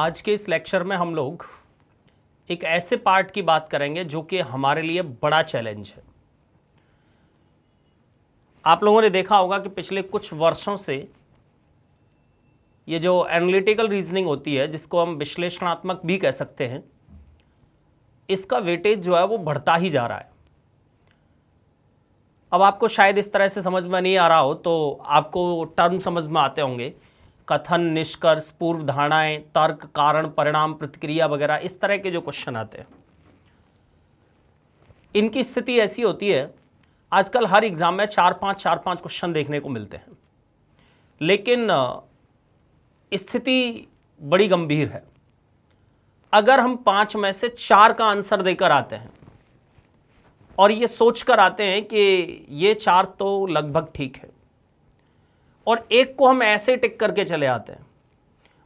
आज के इस लेक्चर में हम लोग एक ऐसे पार्ट की बात करेंगे जो कि हमारे लिए बड़ा चैलेंज है। आप लोगों ने देखा होगा कि पिछले कुछ वर्षों से ये जो एनालिटिकल रीजनिंग होती है, जिसको हम विश्लेषणात्मक भी कह सकते हैं, इसका वेटेज जो है वो बढ़ता ही जा रहा है। अब आपको शायद इस तरह से समझ में नहीं आ रहा हो तो आपको टर्म समझ में आते होंगे, कथन, निष्कर्ष, पूर्व धारणाएं, तर्क, कारण, परिणाम, प्रतिक्रिया वगैरह, इस तरह के जो क्वेश्चन आते हैं। इनकी स्थिति ऐसी होती है, आजकल हर एग्जाम में 4-5 क्वेश्चन देखने को मिलते हैं, लेकिन स्थिति बड़ी गंभीर है। अगर हम 5 में से 4 का आंसर देकर आते हैं और ये सोचकर आते हैं कि ये 4 तो लगभग ठीक है, और एक को हम ऐसे टिक करके चले आते हैं,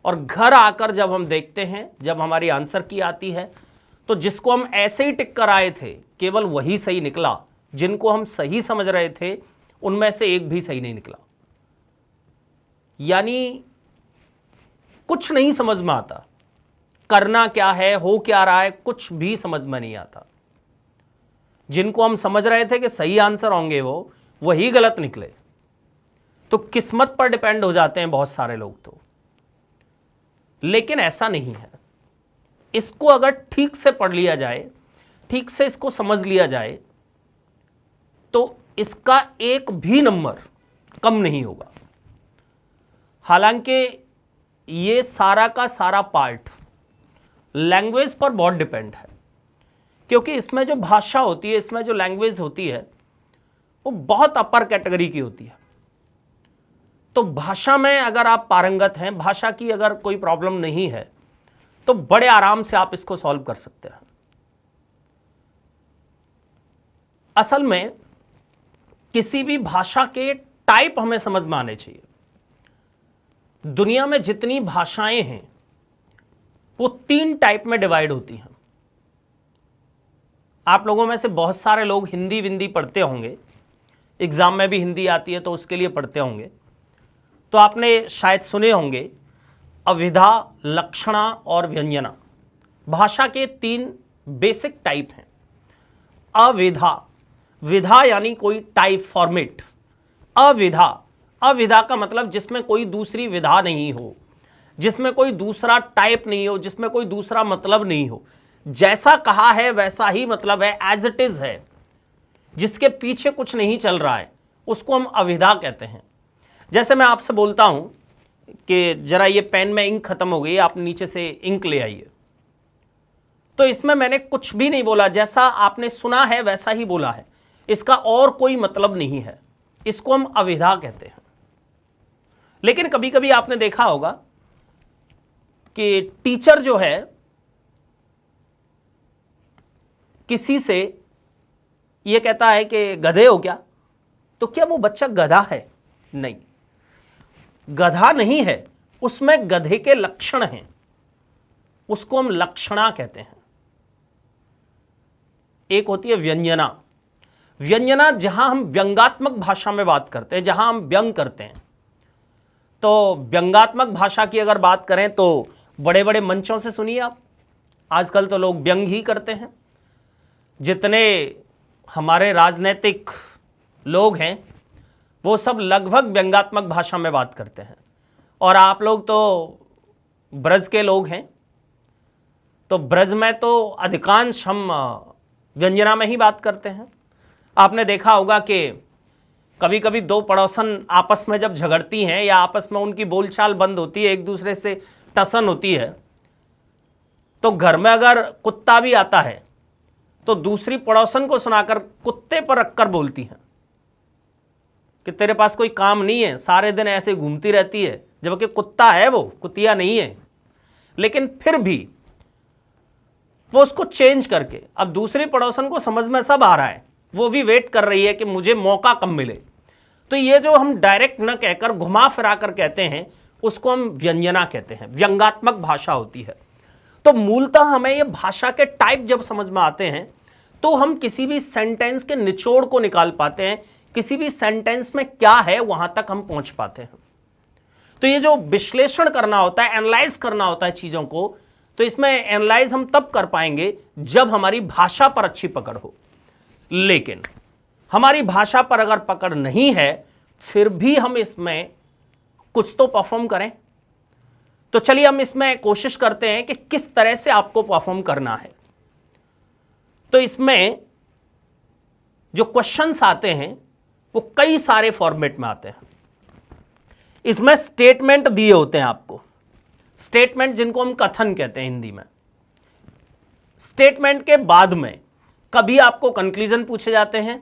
और घर आकर जब हम देखते हैं, जब हमारी आंसर की आती है, तो जिसको हम ऐसे ही टिक कर आए थे केवल वही सही निकला, जिनको हम सही समझ रहे थे उनमें से एक भी सही नहीं निकला। यानी कुछ नहीं समझ में आता, करना क्या है, हो क्या रहा है, कुछ भी समझ में नहीं आता। जिनको हम समझ रहे थे कि सही आंसर होंगे वो वही गलत निकले। तो किस्मत पर डिपेंड हो जाते हैं बहुत सारे लोग तो, लेकिन ऐसा नहीं है। इसको अगर ठीक से पढ़ लिया जाए, ठीक से इसको समझ लिया जाए, तो इसका एक भी नंबर कम नहीं होगा। हालांकि ये सारा का सारा पार्ट लैंग्वेज पर बहुत डिपेंड है, क्योंकि इसमें जो भाषा होती है, इसमें जो लैंग्वेज होती है, वो बहुत अपर कैटेगरी की होती है। तो भाषा में अगर आप पारंगत हैं, भाषा की अगर कोई प्रॉब्लम नहीं है, तो बड़े आराम से आप इसको सॉल्व कर सकते हैं। असल में किसी भी भाषा के टाइप हमें समझ में आने चाहिए। दुनिया में जितनी भाषाएं हैं वो 3 टाइप में डिवाइड होती हैं। आप लोगों में से बहुत सारे लोग हिंदी विंदी पढ़ते होंगे, एग्जाम में भी हिंदी आती है तो उसके लिए पढ़ते होंगे। तो आपने शायद सुने होंगे अविधा, लक्षणा और व्यंजना। भाषा के 3 बेसिक टाइप हैं। अविधा, विधा यानी कोई टाइप, फॉर्मेट। अविधा, अविधा का मतलब जिसमें कोई दूसरी विधा नहीं हो, जिसमें कोई दूसरा टाइप नहीं हो, जिसमें कोई दूसरा मतलब नहीं हो, जैसा कहा है वैसा ही मतलब है, एज इट इज है, जिसके पीछे कुछ नहीं चल रहा है, उसको हम अविधा कहते हैं। जैसे मैं आपसे बोलता हूं कि जरा ये पेन में इंक खत्म हो गई, आप नीचे से इंक ले आइए, तो इसमें मैंने कुछ भी नहीं बोला, जैसा आपने सुना है वैसा ही बोला है, इसका और कोई मतलब नहीं है, इसको हम अविधा कहते हैं। लेकिन कभी कभी आपने देखा होगा कि टीचर जो है किसी से यह कहता है कि गधे हो क्या, तो क्या वो बच्चा गधा है? नहीं, गधा नहीं है, उसमें गधे के लक्षण हैं, उसको हम लक्षणा कहते हैं। एक होती है व्यंजना। व्यंजना जहां हम व्यंगात्मक भाषा में बात करते हैं, जहां हम व्यंग करते हैं। तो व्यंगात्मक भाषा की अगर बात करें तो बड़े बड़े मंचों से सुनिए आप, आजकल तो लोग व्यंग ही करते हैं। जितने हमारे राजनीतिक लोग हैं वो सब लगभग व्यंगात्मक भाषा में बात करते हैं, और आप लोग तो ब्रज के लोग हैं, तो ब्रज में तो अधिकांश हम व्यंजना में ही बात करते हैं। आपने देखा होगा कि कभी कभी 2 पड़ोसन आपस में जब झगड़ती हैं या आपस में उनकी बोलचाल बंद होती है, एक दूसरे से टसन होती है, तो घर में अगर कुत्ता भी आता है तो दूसरी पड़ोसन को सुनाकर कुत्ते पर रखकर बोलती हैं कि तेरे पास कोई काम नहीं है, सारे दिन ऐसे घूमती रहती है, जबकि कुत्ता है, वो कुतिया नहीं है। लेकिन फिर भी वो उसको चेंज करके, अब दूसरी पड़ोसन को समझ में सब आ रहा है, वो भी वेट कर रही है कि मुझे मौका कब मिले। तो ये जो हम डायरेक्ट न कहकर घुमा फिरा कर कहते हैं, उसको हम व्यंजना कहते हैं, व्यंगात्मक भाषा होती है। तो मूलतः हमें ये भाषा के टाइप जब समझ में आते हैं तो हम किसी भी सेंटेंस के निचोड़ को निकाल पाते हैं, किसी भी सेंटेंस में क्या है वहां तक हम पहुंच पाते हैं। तो ये जो विश्लेषण करना होता है, एनालाइज करना होता है चीजों को, तो इसमें एनालाइज हम तब कर पाएंगे जब हमारी भाषा पर अच्छी पकड़ हो। लेकिन हमारी भाषा पर अगर पकड़ नहीं है, फिर भी हम इसमें कुछ तो परफॉर्म करें। तो चलिए हम इसमें कोशिश करते हैं कि किस तरह से आपको परफॉर्म करना है। तो इसमें जो क्वेश्चंस आते हैं वो कई सारे फॉर्मेट में आते हैं। इसमें स्टेटमेंट दिए होते हैं आपको, स्टेटमेंट जिनको हम कथन कहते हैं हिंदी में। स्टेटमेंट के बाद में कभी आपको कंक्लूजन पूछे जाते हैं,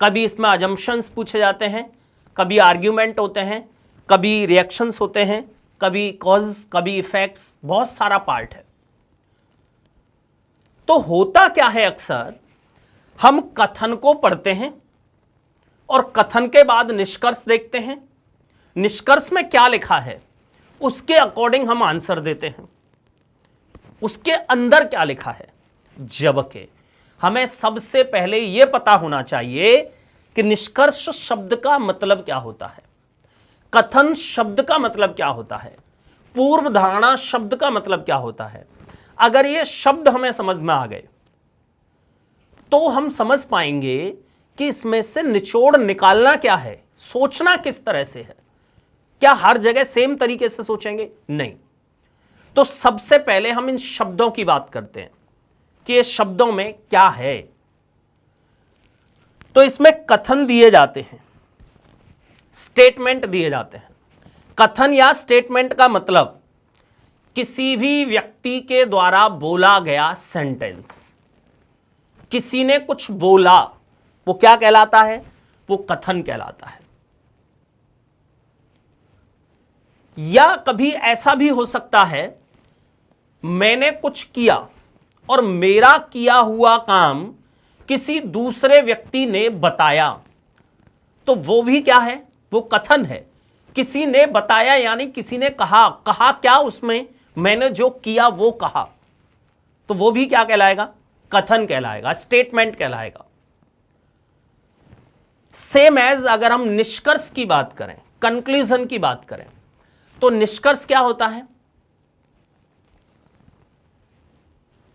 कभी इसमें अजम्पशंस पूछे जाते हैं, कभी आर्ग्यूमेंट होते हैं, कभी रिएक्शंस होते हैं, कभी कॉज, कभी इफेक्ट्स, बहुत सारा पार्ट है। तो होता क्या है, अक्सर हम कथन को पढ़ते हैं और कथन के बाद निष्कर्ष देखते हैं। निष्कर्ष में क्या लिखा है उसके अकॉर्डिंग हम आंसर देते हैं, उसके अंदर क्या लिखा है। जबकि हमें सबसे पहले यह पता होना चाहिए कि निष्कर्ष शब्द का मतलब क्या होता है, कथन शब्द का मतलब क्या होता है, पूर्व धारणा शब्द का मतलब क्या होता है। अगर ये शब्द हमें समझ में आ गए तो हम समझ पाएंगे कि इसमें से निचोड़ निकालना क्या है, सोचना किस तरह से है। क्या हर जगह सेम तरीके से सोचेंगे? नहीं। तो सबसे पहले हम इन शब्दों की बात करते हैं कि ये शब्दों में क्या है। तो इसमें कथन दिए जाते हैं, स्टेटमेंट दिए जाते हैं। कथन या स्टेटमेंट का मतलब किसी भी व्यक्ति के द्वारा बोला गया सेंटेंस। किसी ने कुछ बोला, वो क्या कहलाता है? वो कथन कहलाता है। या कभी ऐसा भी हो सकता है मैंने कुछ किया और मेरा किया हुआ काम किसी दूसरे व्यक्ति ने बताया, तो वो भी क्या है? वो कथन है। किसी ने बताया यानी किसी ने कहा। कहा क्या? उसमें मैंने जो किया वो कहा, तो वो भी क्या कहलाएगा? कथन कहलाएगा, स्टेटमेंट कहलाएगा। सेम एज अगर हम निष्कर्ष की बात करें, कंक्लूजन की बात करें, तो निष्कर्ष क्या होता है?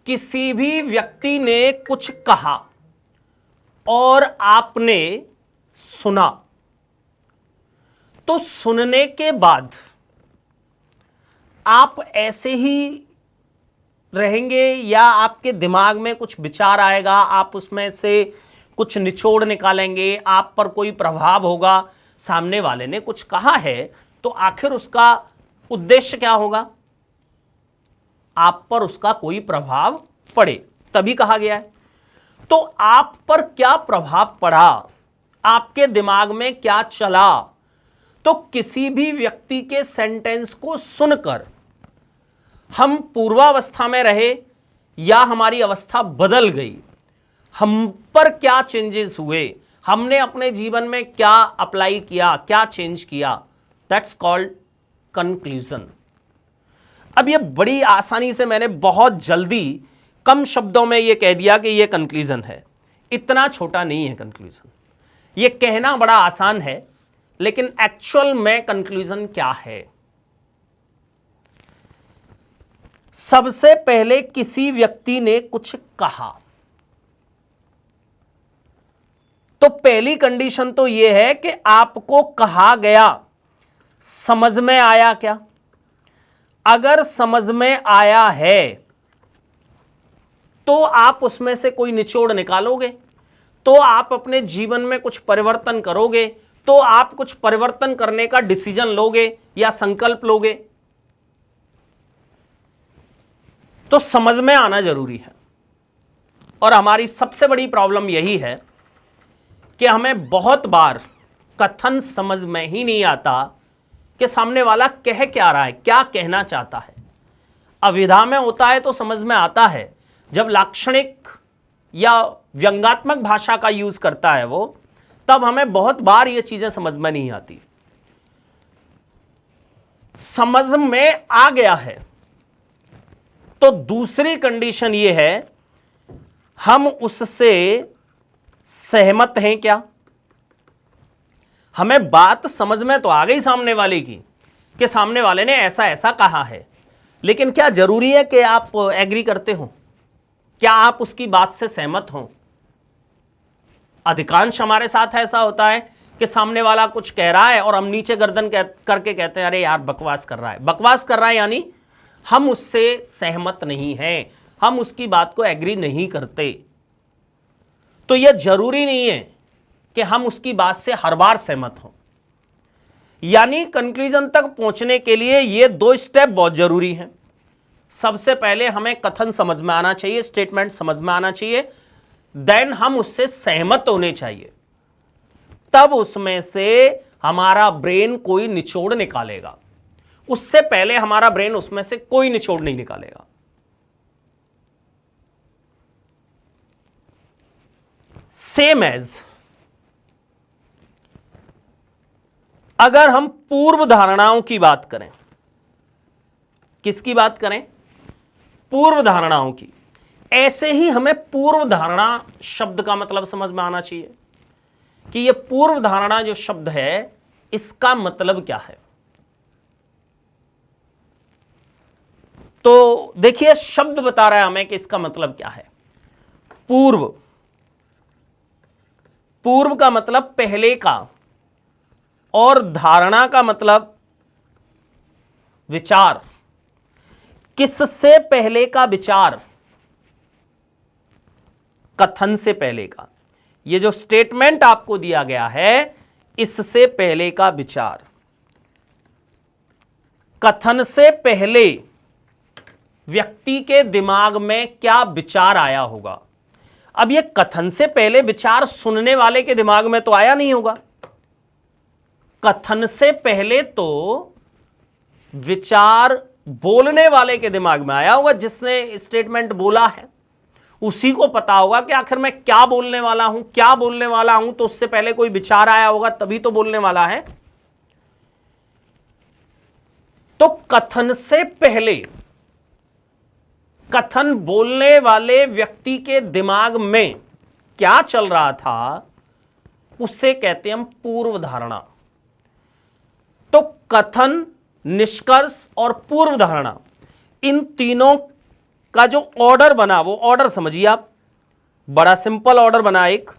किसी भी व्यक्ति ने कुछ कहा और आपने सुना, तो सुनने के बाद आप ऐसे ही रहेंगे या आपके दिमाग में कुछ विचार आएगा, आप उसमें से कुछ निचोड़ निकालेंगे, आप पर कोई प्रभाव होगा। सामने वाले ने कुछ कहा है तो आखिर उसका उद्देश्य क्या होगा? आप पर उसका कोई प्रभाव पड़े, तभी कहा गया है। तो आप पर क्या प्रभाव पड़ा, आपके दिमाग में क्या चला, तो किसी भी व्यक्ति के सेंटेंस को सुनकर हम पूर्वावस्था में रहे या हमारी अवस्था बदल गई, हम पर क्या चेंजेस हुए, हमने अपने जीवन में क्या अप्लाई किया, क्या चेंज किया, दैट्स कॉल्ड कंक्लूजन। अब ये बड़ी आसानी से मैंने बहुत जल्दी कम शब्दों में ये कह दिया कि ये कंक्लूजन है। इतना छोटा नहीं है कंक्लूजन। ये कहना बड़ा आसान है, लेकिन एक्चुअल में कंक्लूजन क्या है? सबसे पहले किसी व्यक्ति ने कुछ कहा, तो पहली कंडीशन तो यह है कि आपको कहा गया समझ में आया क्या? अगर समझ में आया है तो आप उसमें से कोई निचोड़ निकालोगे, तो आप अपने जीवन में कुछ परिवर्तन करोगे, तो आप कुछ परिवर्तन करने का डिसीजन लोगे या संकल्प लोगे। तो समझ में आना जरूरी है। और हमारी सबसे बड़ी प्रॉब्लम यही है कि हमें बहुत बार कथन समझ में ही नहीं आता कि सामने वाला कह क्या रहा है, क्या कहना चाहता है। अविधा में होता है तो समझ में आता है, जब लाक्षणिक या व्यंग्यात्मक भाषा का यूज करता है वो, तब हमें बहुत बार ये चीजें समझ में नहीं आती। समझ में आ गया है तो दूसरी कंडीशन ये है, हम उससे सहमत हैं क्या? हमें बात समझ में तो आ गई सामने वाले की, कि सामने वाले ने ऐसा ऐसा कहा है, लेकिन क्या जरूरी है कि आप एग्री करते हो? क्या आप उसकी बात से सहमत हो? अधिकांश हमारे साथ ऐसा होता है कि सामने वाला कुछ कह रहा है और हम नीचे गर्दन करके कहते हैं अरे यार बकवास कर रहा है। बकवास कर रहा है यानी हम उससे सहमत नहीं हैं, हम उसकी बात को एग्री नहीं करते। तो यह जरूरी नहीं है कि हम उसकी बात से हर बार सहमत हों। यानी कंक्लूजन तक पहुंचने के लिए ये 2 स्टेप बहुत जरूरी हैं। सबसे पहले हमें कथन समझ में आना चाहिए, स्टेटमेंट समझ में आना चाहिए, देन हम उससे सहमत होने चाहिए, तब उसमें से हमारा ब्रेन कोई निचोड़ निकालेगा। उससे पहले हमारा ब्रेन उसमें से कोई निचोड़ नहीं निकालेगा। सेम एज अगर हम पूर्व धारणाओं की बात करें, किसकी बात करें? पूर्व धारणाओं की। ऐसे ही हमें पूर्व धारणा शब्द का मतलब समझ में आना चाहिए कि यह पूर्व धारणा जो शब्द है इसका मतलब क्या है। तो देखिए शब्द बता रहा है हमें कि इसका मतलब क्या है। पूर्व, पूर्व का मतलब पहले का, और धारणा का मतलब विचार। किससे पहले का विचार? कथन से पहले का। यह जो स्टेटमेंट आपको दिया गया है, इससे पहले का विचार। कथन से पहले व्यक्ति के दिमाग में क्या विचार आया होगा। अब यह कथन से पहले विचार सुनने वाले के दिमाग में तो आया नहीं होगा। कथन से पहले तो विचार बोलने वाले के दिमाग में आया होगा, जिसने स्टेटमेंट बोला है। उसी को पता होगा कि आखिर मैं क्या बोलने वाला हूं, क्या बोलने वाला हूं, तो उससे पहले कोई विचार आया होगा तभी तो बोलने वाला है। तो कथन से पहले, कथन बोलने वाले व्यक्ति के दिमाग में क्या चल रहा था, उससे कहते हैं हम पूर्व धारणा। तो कथन, निष्कर्ष और पूर्व धारणा, इन तीनों का जो ऑर्डर बना, वो ऑर्डर समझिए आप। बड़ा सिंपल ऑर्डर बना एक।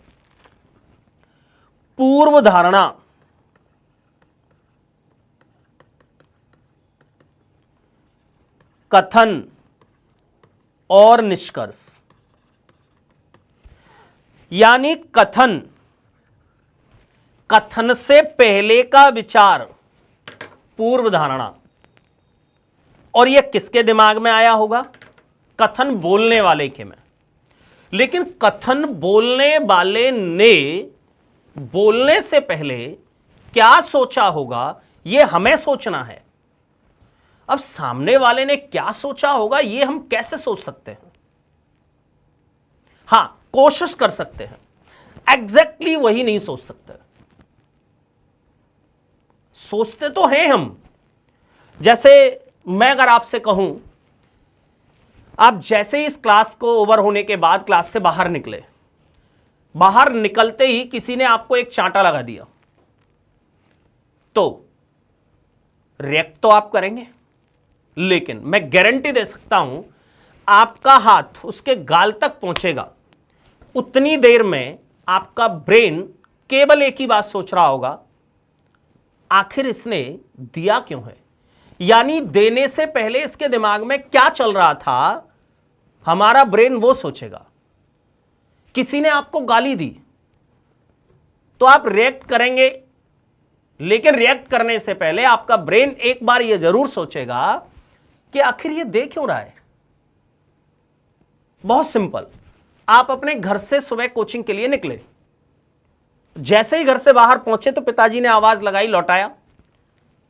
पूर्व धारणा, कथन और निष्कर्ष। यानी कथन, कथन से पहले का विचार, पूर्व धारणा। और यह किसके दिमाग में आया होगा? कथन बोलने वाले के में। लेकिन कथन बोलने वाले ने बोलने से पहले क्या सोचा होगा, यह हमें सोचना है। अब सामने वाले ने क्या सोचा होगा यह हम कैसे सोच सकते हैं? हां, कोशिश कर सकते हैं, एग्जैक्टली वही नहीं सोच सकते। सोचते तो हैं हम। जैसे मैं अगर आपसे कहूं, आप जैसे ही इस क्लास को ओवर होने के बाद क्लास से बाहर निकले, बाहर निकलते ही किसी ने आपको एक चांटा लगा दिया, तो रिएक्ट तो आप करेंगे। लेकिन मैं गारंटी दे सकता हूं, आपका हाथ उसके गाल तक पहुंचेगा, उतनी देर में आपका ब्रेन केवल एक ही बात सोच रहा होगा, आखिर इसने दिया क्यों है। यानी देने से पहले इसके दिमाग में क्या चल रहा था, हमारा ब्रेन वो सोचेगा। किसी ने आपको गाली दी तो आप रिएक्ट करेंगे, लेकिन रिएक्ट करने से पहले आपका ब्रेन एक बार यह जरूर सोचेगा कि आखिर ये दे क्यों रहा है। बहुत सिंपल। आप अपने घर से सुबह कोचिंग के लिए निकले, जैसे ही घर से बाहर पहुंचे तो पिताजी ने आवाज लगाई, लौटाया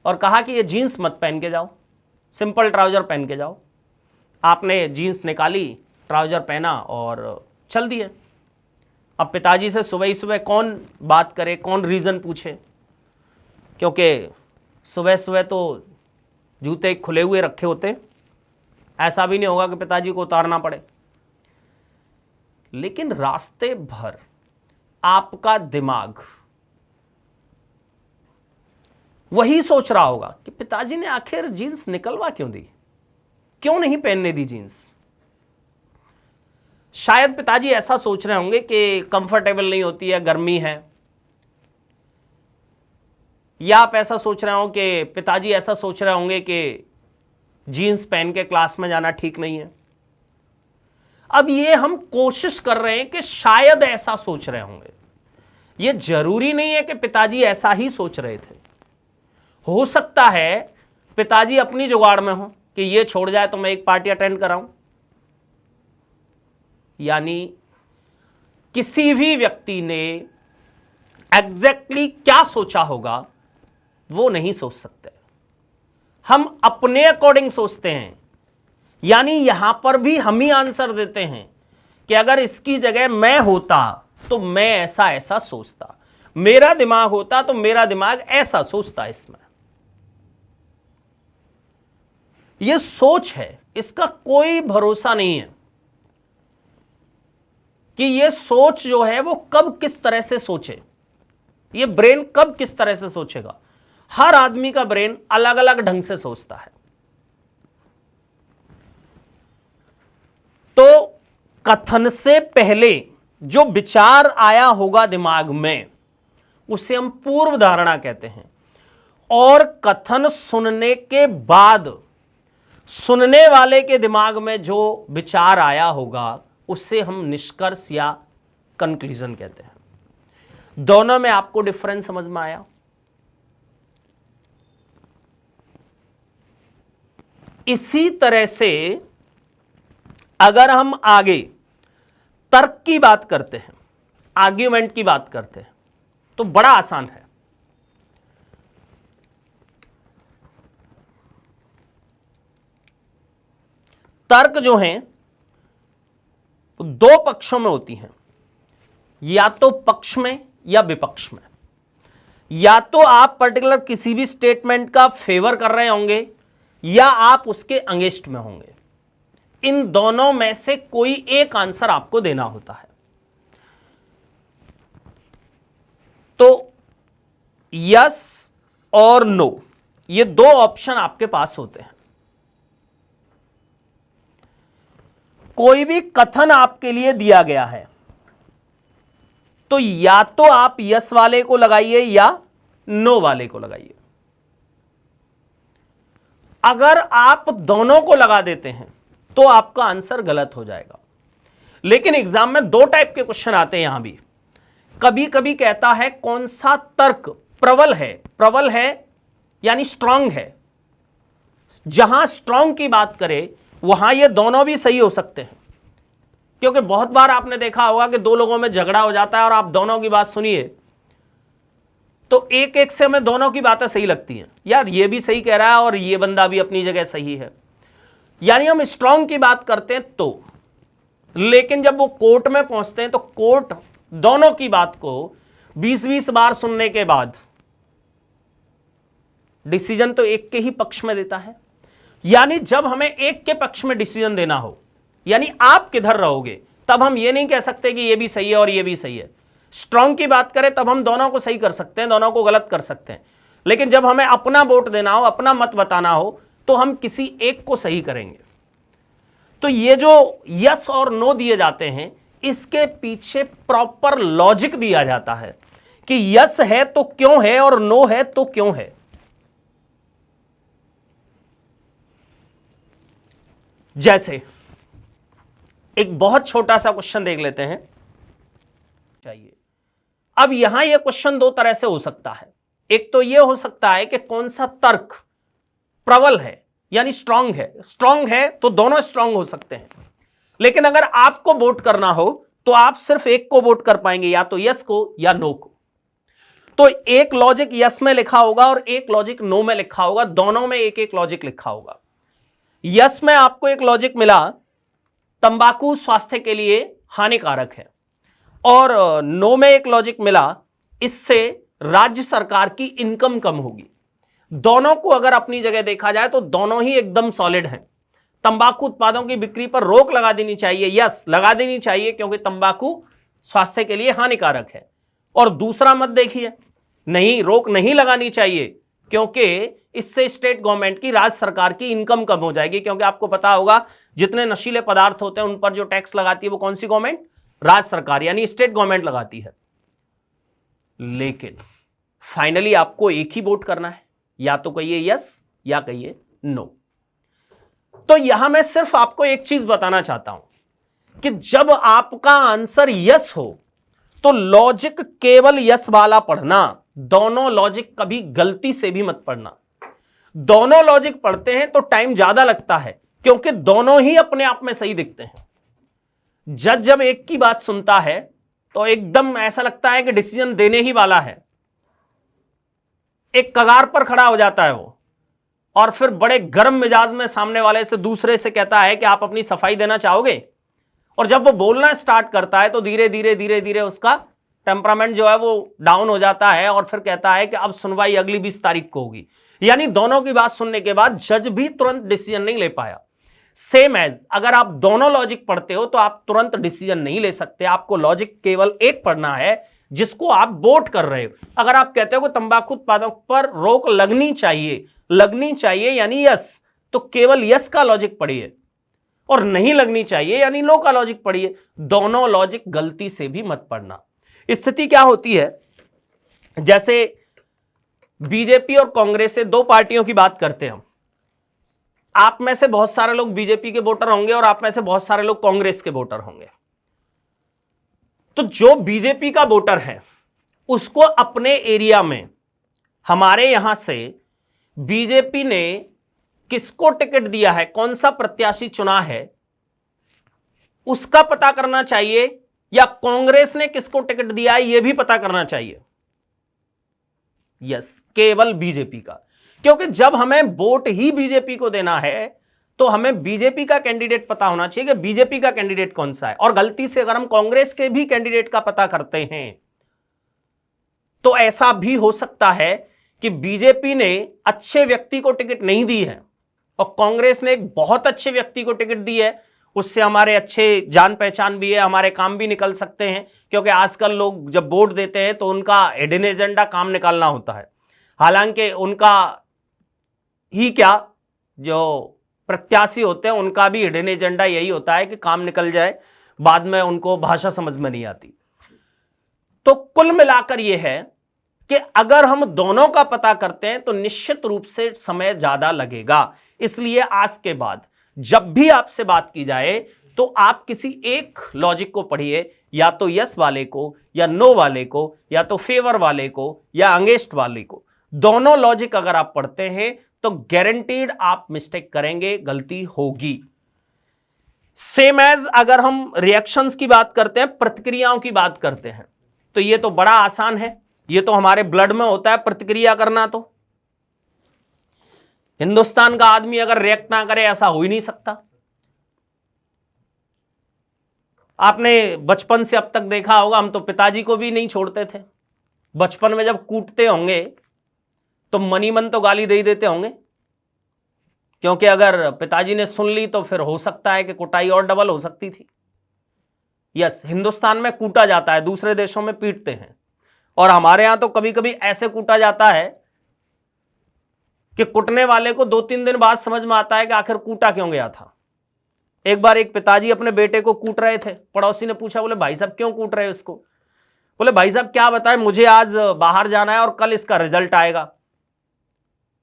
और कहा कि ये जीन्स मत पहन के जाओ, सिंपल ट्राउजर पहन के जाओ। आपने जीन्स निकाली, ट्राउजर पहना और चल दिए। अब पिताजी से सुबह ही सुबह कौन बात करे, कौन रीज़न पूछे, क्योंकि सुबह सुबह तो जूते खुले हुए रखे होते, ऐसा भी नहीं होगा कि पिताजी को उतारना पड़े। लेकिन रास्ते भर आपका दिमाग वही सोच रहा होगा कि पिताजी ने आखिर जीन्स निकलवा क्यों दी, क्यों नहीं पहनने दी जीन्स। शायद पिताजी ऐसा सोच रहे होंगे कि कंफर्टेबल नहीं होती है, गर्मी है, या आप ऐसा सोच रहे हो कि पिताजी ऐसा सोच रहे होंगे कि जीन्स पहन के क्लास में जाना ठीक नहीं है। अब ये हम कोशिश कर रहे हैं कि शायद ऐसा सोच रहे होंगे, ये जरूरी नहीं है कि पिताजी ऐसा ही सोच रहे थे। हो सकता है पिताजी अपनी जुगाड़ में हो कि ये छोड़ जाए तो मैं एक पार्टी अटेंड कराऊं। यानी किसी भी व्यक्ति ने एग्जैक्टली क्या सोचा होगा वो नहीं सोच सकते, हम अपने अकॉर्डिंग सोचते हैं। यानी यहां पर भी हम ही आंसर देते हैं कि अगर इसकी जगह मैं होता तो मैं ऐसा ऐसा सोचता, मेरा दिमाग होता तो मेरा दिमाग ऐसा सोचता। इसमें यह सोच है, इसका कोई भरोसा नहीं है कि यह सोच जो है वो कब किस तरह से सोचे, यह ब्रेन कब किस तरह से सोचेगा। हर आदमी का ब्रेन अलग अलग ढंग से सोचता है। तो कथन से पहले जो विचार आया होगा दिमाग में उसे हम पूर्व धारणा कहते हैं, और कथन सुनने के बाद सुनने वाले के दिमाग में जो विचार आया होगा उसे हम निष्कर्ष या कंक्लूजन कहते हैं। दोनों में आपको डिफरेंस समझ में आया? इसी तरह से अगर हम आगे तर्क की बात करते हैं, आर्ग्यूमेंट की बात करते हैं, तो बड़ा आसान है। तर्क जो हैं दो पक्षों में होती हैं, या तो पक्ष में या विपक्ष में। या तो आप पर्टिकुलर किसी भी स्टेटमेंट का फेवर कर रहे होंगे या आप उसके अगेंस्ट में होंगे। इन दोनों में से कोई एक आंसर आपको देना होता है। तो यस और नो, ये दो ऑप्शन आपके पास होते हैं। कोई भी कथन आपके लिए दिया गया है तो या तो आप यस वाले को लगाइए या नो वाले को लगाइए। अगर आप दोनों को लगा देते हैं तो आपका आंसर गलत हो जाएगा। लेकिन एग्जाम में दो टाइप के क्वेश्चन आते हैं यहां भी। कभी कभी कहता है कौन सा तर्क प्रबल है, प्रबल है यानी स्ट्रांग है। जहां स्ट्रांग की बात करें वहां ये दोनों भी सही हो सकते हैं, क्योंकि बहुत बार आपने देखा होगा कि दो लोगों में झगड़ा हो जाता है और आप दोनों की बात सुनिए तो एक एक से हमें दोनों की बातें सही लगती हैं। यार ये भी सही कह रहा है और ये बंदा भी अपनी जगह सही है। यानी हम स्ट्रांग की बात करते हैं तो, लेकिन जब वो कोर्ट में पहुंचते हैं तो कोर्ट दोनों की बात को 20-20 बार सुनने के बाद डिसीजन तो एक के ही पक्ष में देता है। यानी जब हमें एक के पक्ष में डिसीजन देना हो, यानी आप किधर रहोगे, तब हम ये नहीं कह सकते कि ये भी सही है और ये भी सही है। स्ट्रांग की बात करें तब हम दोनों को सही कर सकते हैं, दोनों को गलत कर सकते हैं। लेकिन जब हमें अपना वोट देना हो, अपना मत बताना हो, तो हम किसी एक को सही करेंगे। तो ये जो यस और नो दिए जाते हैं इसके पीछे प्रॉपर लॉजिक दिया जाता है कि यस है तो क्यों है और नो है तो क्यों है। जैसे एक बहुत छोटा सा क्वेश्चन देख लेते हैं चाहिए। अब यहां यह क्वेश्चन दो तरह से हो सकता है। एक तो यह हो सकता है कि कौन सा तर्क प्रबल है यानी स्ट्रांग है। स्ट्रांग है तो दोनों स्ट्रांग हो सकते हैं, लेकिन अगर आपको वोट करना हो तो आप सिर्फ एक को वोट कर पाएंगे, या तो यस को या नो को। तो एक लॉजिक यस में लिखा होगा और एक लॉजिक नो में लिखा होगा, दोनों में एक एक लॉजिक लिखा होगा। यस में आपको एक लॉजिक मिला तंबाकू स्वास्थ्य के लिए हानिकारक है, और नो में एक लॉजिक मिला इससे राज्य सरकार की इनकम कम होगी। दोनों को अगर अपनी जगह देखा जाए तो दोनों ही एकदम सॉलिड हैं। तंबाकू उत्पादों की बिक्री पर रोक लगा देनी चाहिए, यस लगा देनी चाहिए, क्योंकि तंबाकू स्वास्थ्य के लिए हानिकारक है। और दूसरा मत देखिए, नहीं रोक नहीं लगानी चाहिए क्योंकि इससे स्टेट गवर्नमेंट की, राज्य सरकार की इनकम कम हो जाएगी, क्योंकि आपको पता होगा जितने नशीले पदार्थ होते हैं उन पर जो टैक्स लगाती है वो कौन सी गवर्नमेंट? राज्य सरकार, यानी स्टेट गवर्नमेंट लगाती है। लेकिन फाइनली आपको एक ही वोट करना है, या तो कहिए यस या कहिए नो। तो यहां मैं सिर्फ आपको एक चीज बताना चाहता हूं कि जब आपका आंसर यस हो तो लॉजिक केवल यस वाला पढ़ना, दोनों लॉजिक कभी गलती से भी मत पढ़ना। दोनों लॉजिक पढ़ते हैं तो टाइम ज्यादा लगता है, क्योंकि दोनों ही अपने आप में सही दिखते हैं। जज जब एक की बात सुनता है तो एकदम ऐसा लगता है कि डिसीजन देने ही वाला है, एक कगार पर खड़ा हो जाता है वो, और फिर बड़े गर्म मिजाज में सामने वाले से, दूसरे से कहता है कि आप अपनी सफाई देना चाहोगे। और जब वो बोलना स्टार्ट करता है तो धीरे धीरे धीरे धीरे उसका टेम्परामेंट जो है वो डाउन हो जाता है, और फिर कहता है कि अब सुनवाई अगली 20 तारीख को होगी। यानी दोनों की बात सुनने के बाद जज भी तुरंत डिसीजन नहीं ले पाया। सेम एज अगर आप दोनों लॉजिक पढ़ते हो तो आप तुरंत डिसीजन नहीं ले सकते। आपको लॉजिक केवल एक पढ़ना है जिसको आप वोट कर रहे हो। अगर आप कहते हो कि तंबाकू उत्पादों पर रोक लगनी चाहिए यानी यस, तो केवल यस का लॉजिक पढ़िए, और नहीं लगनी चाहिए यानी नो का लॉजिक पढ़िए। दोनों लॉजिक गलती से भी मत पढ़ना। स्थिति क्या होती है, जैसे बीजेपी और कांग्रेस से दो पार्टियों की बात करते हैं हम। आप में से बहुत सारे लोग बीजेपी के वोटर होंगे और आप में से बहुत सारे लोग कांग्रेस के वोटर होंगे। तो जो बीजेपी का वोटर है उसको अपने एरिया में, हमारे यहां से बीजेपी ने किसको टिकट दिया है, कौन सा प्रत्याशी चुना है, उसका पता करना चाहिए, या कांग्रेस ने किसको टिकट दिया है यह भी पता करना चाहिए। यस, केवल बीजेपी का, क्योंकि जब हमें वोट ही बीजेपी को देना है तो हमें बीजेपी का कैंडिडेट पता होना चाहिए कि बीजेपी का कैंडिडेट कौन सा है। और गलती से अगर हम कांग्रेस के भी कैंडिडेट का पता करते हैं तो ऐसा भी हो सकता है कि बीजेपी ने अच्छे व्यक्ति को टिकट नहीं दी है और कांग्रेस ने एक बहुत अच्छे व्यक्ति को टिकट दी है, उससे हमारे अच्छे जान पहचान भी है, हमारे काम भी निकल सकते हैं। क्योंकि आजकल लोग जब वोट देते हैं तो उनका हिडन एजेंडा काम निकालना होता है। हालांकि उनका ही क्या, जो प्रत्याशी होते हैं उनका भी हिडन एजेंडा यही होता है कि काम निकल जाए, बाद में उनको भाषा समझ में नहीं आती। तो कुल मिलाकर यह है कि अगर हम दोनों का पता करते हैं तो निश्चित रूप से समय ज्यादा लगेगा। इसलिए आज के बाद जब भी आपसे बात की जाए तो आप किसी एक लॉजिक को पढ़िए, या तो यस वाले को, या नो वाले को, या तो फेवर वाले को, या अगेंस्ट वाले को। दोनों लॉजिक अगर आप पढ़ते हैं तो गारंटीड आप मिस्टेक करेंगे, गलती होगी। सेम एज अगर हम रिएक्शंस की बात करते हैं, प्रतिक्रियाओं की बात करते हैं, तो यह तो बड़ा आसान है, यह तो हमारे ब्लड में होता है प्रतिक्रिया करना। तो हिंदुस्तान का आदमी अगर रिएक्ट ना करे ऐसा हो ही नहीं सकता। आपने बचपन से अब तक देखा होगा, हम तो पिताजी को भी नहीं छोड़ते थे। बचपन में जब कूटते होंगे तो मनी मन तो गाली दे ही देते होंगे, क्योंकि अगर पिताजी ने सुन ली तो फिर हो सकता है कि कुटाई और डबल हो सकती थी। यस, हिंदुस्तान में कूटा जाता है, दूसरे देशों में पीटते हैं, और हमारे यहां तो कभी कभी ऐसे कूटा जाता है कि कुटने वाले को 2-3 दिन बाद समझ में आता है कि आखिर कूटा क्यों गया था। एक बार एक पिताजी अपने बेटे को कूट रहे थे, पड़ोसी ने पूछा, बोले भाई साहब क्यों कूट रहे हो इसको? बोले भाई साहब क्या बताएं, मुझे आज बाहर जाना है और कल इसका रिजल्ट आएगा।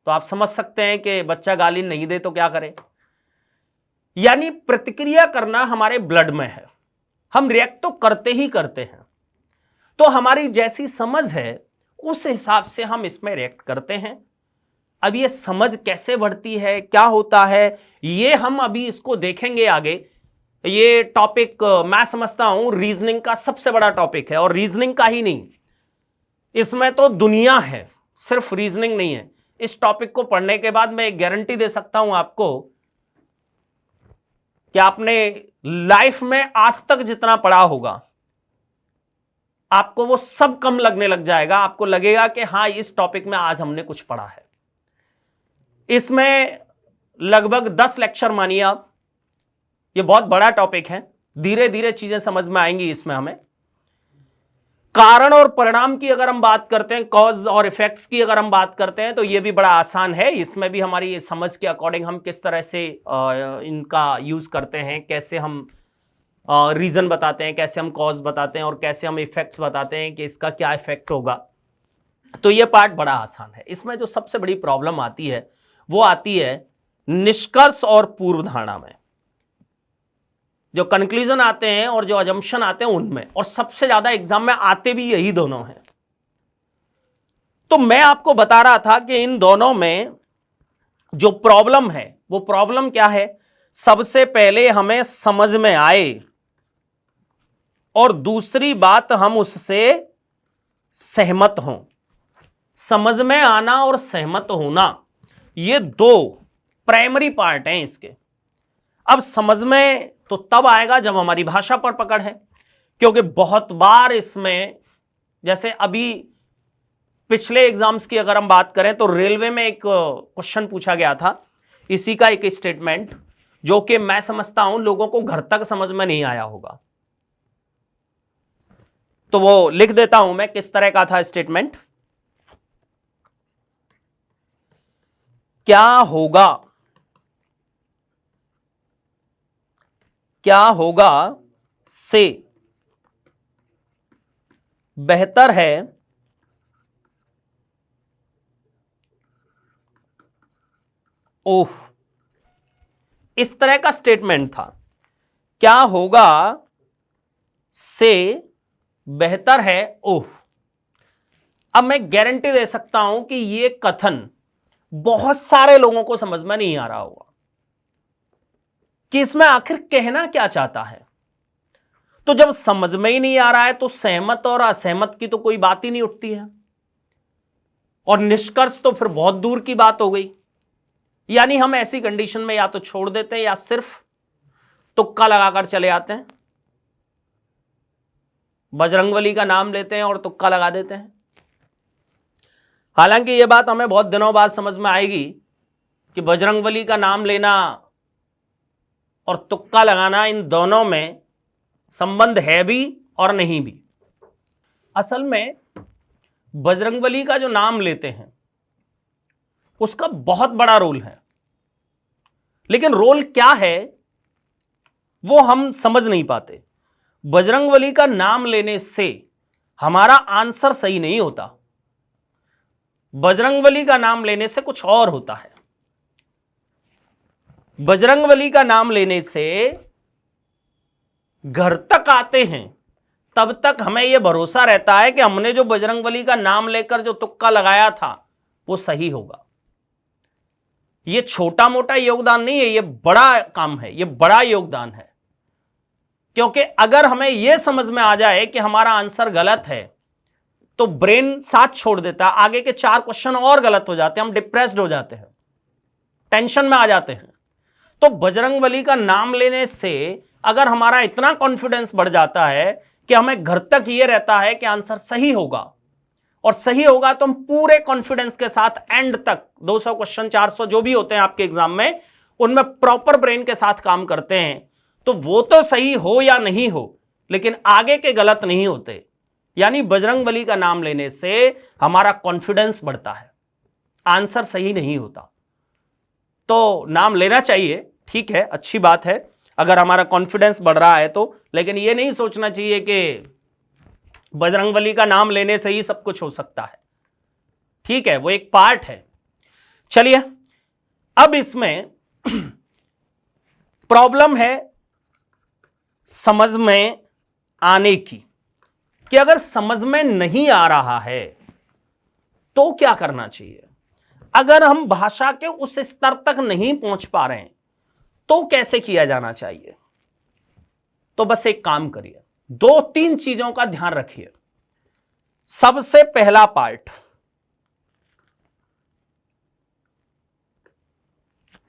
तो आप समझ सकते हैं कि बच्चा गाली नहीं दे तो क्या करे। यानी प्रतिक्रिया करना हमारे ब्लड में है, हम रिएक्ट तो करते ही करते हैं। तो हमारी जैसी समझ है उस हिसाब से हम इसमें रिएक्ट करते हैं। अब ये समझ कैसे बढ़ती है, क्या होता है, ये हम अभी इसको देखेंगे आगे। ये टॉपिक मैं समझता हूं रीजनिंग का सबसे बड़ा टॉपिक है, और रीजनिंग का ही नहीं, इसमें तो दुनिया है, सिर्फ रीजनिंग नहीं है। इस टॉपिक को पढ़ने के बाद मैं एक गारंटी दे सकता हूं आपको कि आपने लाइफ में आज तक जितना पढ़ा होगा आपको वो सब कम लगने लग जाएगा। आपको लगेगा कि हां, इस टॉपिक में आज हमने कुछ पढ़ा है। इसमें लगभग 10 लेक्चर मानिए आप, ये बहुत बड़ा टॉपिक है, धीरे धीरे चीजें समझ में आएंगी इसमें हमें। कारण और परिणाम की अगर हम बात करते हैं, कॉज और इफेक्ट्स की अगर हम बात करते हैं, तो ये भी बड़ा आसान है। इसमें भी हमारी समझ के अकॉर्डिंग हम किस तरह से इनका यूज करते हैं, कैसे हम रीजन बताते हैं, कैसे हम कॉज बताते हैं और कैसे हम इफेक्ट्स बताते हैं कि इसका क्या इफेक्ट होगा। तो ये पार्ट बड़ा आसान है। इसमें जो सबसे बड़ी प्रॉब्लम आती है वो आती है निष्कर्ष और पूर्व धारणा में। जो कंक्लूजन आते हैं और जो अजम्पशन आते हैं उनमें, और सबसे ज्यादा एग्जाम में आते भी यही दोनों हैं। तो मैं आपको बता रहा था कि इन दोनों में जो प्रॉब्लम है वो प्रॉब्लम क्या है। सबसे पहले हमें समझ में आए और दूसरी बात हम उससे सहमत हों। समझ में आना और सहमत होना ये दो प्राइमरी पार्ट हैं इसके। अब समझ में तो तब आएगा जब हमारी भाषा पर पकड़ है, क्योंकि बहुत बार इसमें, जैसे अभी पिछले एग्जाम्स की अगर हम बात करें तो रेलवे में एक क्वेश्चन पूछा गया था, इसी का एक स्टेटमेंट, जो कि मैं समझता हूं लोगों को घर तक समझ में नहीं आया होगा। तो वो लिख देता हूं मैं, किस तरह का था स्टेटमेंट। क्या होगा से बेहतर है ओह, इस तरह का स्टेटमेंट था। क्या होगा से बेहतर है ओह। अब मैं गारंटी दे सकता हूं कि यह कथन बहुत सारे लोगों को समझ में नहीं आ रहा होगा कि इसमें आखिर कहना क्या चाहता है। तो जब समझ में ही नहीं आ रहा है तो सहमत और असहमत की तो कोई बात ही नहीं उठती है, और निष्कर्ष तो फिर बहुत दूर की बात हो गई। यानी हम ऐसी कंडीशन में या तो छोड़ देते हैं या सिर्फ तुक्का लगाकर चले आते हैं, बजरंगबली का नाम लेते हैं और तुक्का लगा देते हैं। हालांकि यह बात हमें बहुत दिनों बाद समझ में आएगी कि बजरंगबली का नाम लेना और तुक्का लगाना, इन दोनों में संबंध है भी और नहीं भी। असल में बजरंगबली का जो नाम लेते हैं उसका बहुत बड़ा रोल है, लेकिन रोल क्या है वो हम समझ नहीं पाते। बजरंगबली का नाम लेने से हमारा आंसर सही नहीं होता, बजरंगबली का नाम लेने से कुछ और होता है। बजरंगबली का नाम लेने से घर तक आते हैं, तब तक हमें यह भरोसा रहता है कि हमने जो बजरंगबली का नाम लेकर जो तुक्का लगाया था वो सही होगा। यह छोटा मोटा योगदान नहीं है, यह बड़ा काम है, यह बड़ा योगदान है। क्योंकि अगर हमें यह समझ में आ जाए कि हमारा आंसर गलत है तो ब्रेन साथ छोड़ देता है, आगे के 4 क्वेश्चन और गलत हो जाते हैं, हम डिप्रेस्ड हो जाते हैं, टेंशन में आ जाते हैं। तो बजरंगबली का नाम लेने से अगर हमारा इतना कॉन्फिडेंस बढ़ जाता है कि हमें घर तक यह रहता है कि आंसर सही होगा, और सही होगा तो हम पूरे कॉन्फिडेंस के साथ एंड तक 200 क्वेश्चन 400 जो भी होते हैं आपके एग्जाम में, उनमें प्रॉपर ब्रेन के साथ काम करते हैं, तो वो तो सही हो या नहीं हो लेकिन आगे के गलत नहीं होते। यानी बजरंगबली का नाम लेने से हमारा कॉन्फिडेंस बढ़ता है, आंसर सही नहीं होता। तो नाम लेना चाहिए, ठीक है, अच्छी बात है अगर हमारा कॉन्फिडेंस बढ़ रहा है तो, लेकिन यह नहीं सोचना चाहिए कि बजरंगबली का नाम लेने से ही सब कुछ हो सकता है। ठीक है, वो एक पार्ट है। चलिए, अब इसमें प्रॉब्लम है समझ में आने की, कि अगर समझ में नहीं आ रहा है तो क्या करना चाहिए। अगर हम भाषा के उस स्तर तक नहीं पहुंच पा रहे हैं तो कैसे किया जाना चाहिए। तो बस एक काम करिए, 2-3 चीजों का ध्यान रखिए। सबसे पहला पार्ट,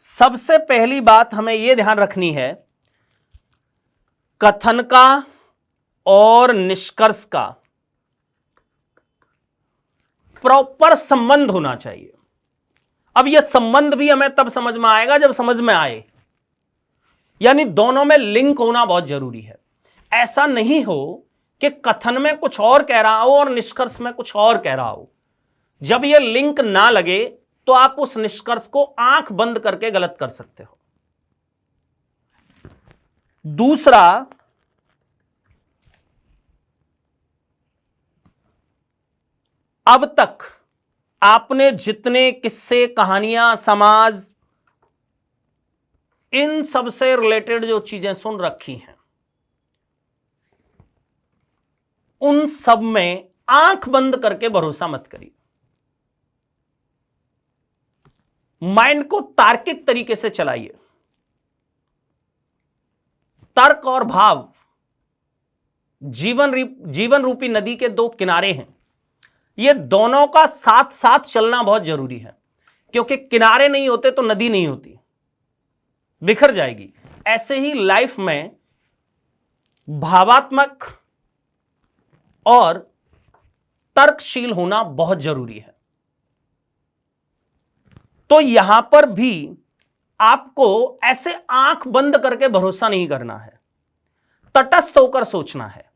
सबसे पहली बात हमें यह ध्यान रखनी है, कथन का और निष्कर्ष का प्रॉपर संबंध होना चाहिए। अब यह संबंध भी हमें तब समझ में आएगा जब समझ में आए, यानी दोनों में लिंक होना बहुत जरूरी है। ऐसा नहीं हो कि कथन में कुछ और कह रहा हो और निष्कर्ष में कुछ और कह रहा हो। जब यह लिंक ना लगे तो आप उस निष्कर्ष को आंख बंद करके गलत कर सकते हो। दूसरा, अब तक आपने जितने किस्से, कहानियां, समाज, इन सब से रिलेटेड जो चीजें सुन रखी हैं, उन सब में आंख बंद करके भरोसा मत करिए। माइंड को तार्किक तरीके से चलाइए। तर्क और भाव जीवन रूपी नदी के दो किनारे हैं। ये दोनों का साथ साथ चलना बहुत जरूरी है, क्योंकि किनारे नहीं होते तो नदी नहीं होती, बिखर जाएगी। ऐसे ही लाइफ में भावात्मक और तर्कशील होना बहुत जरूरी है। तो यहां पर भी आपको ऐसे आंख बंद करके भरोसा नहीं करना है, तटस्थ होकर सोचना है।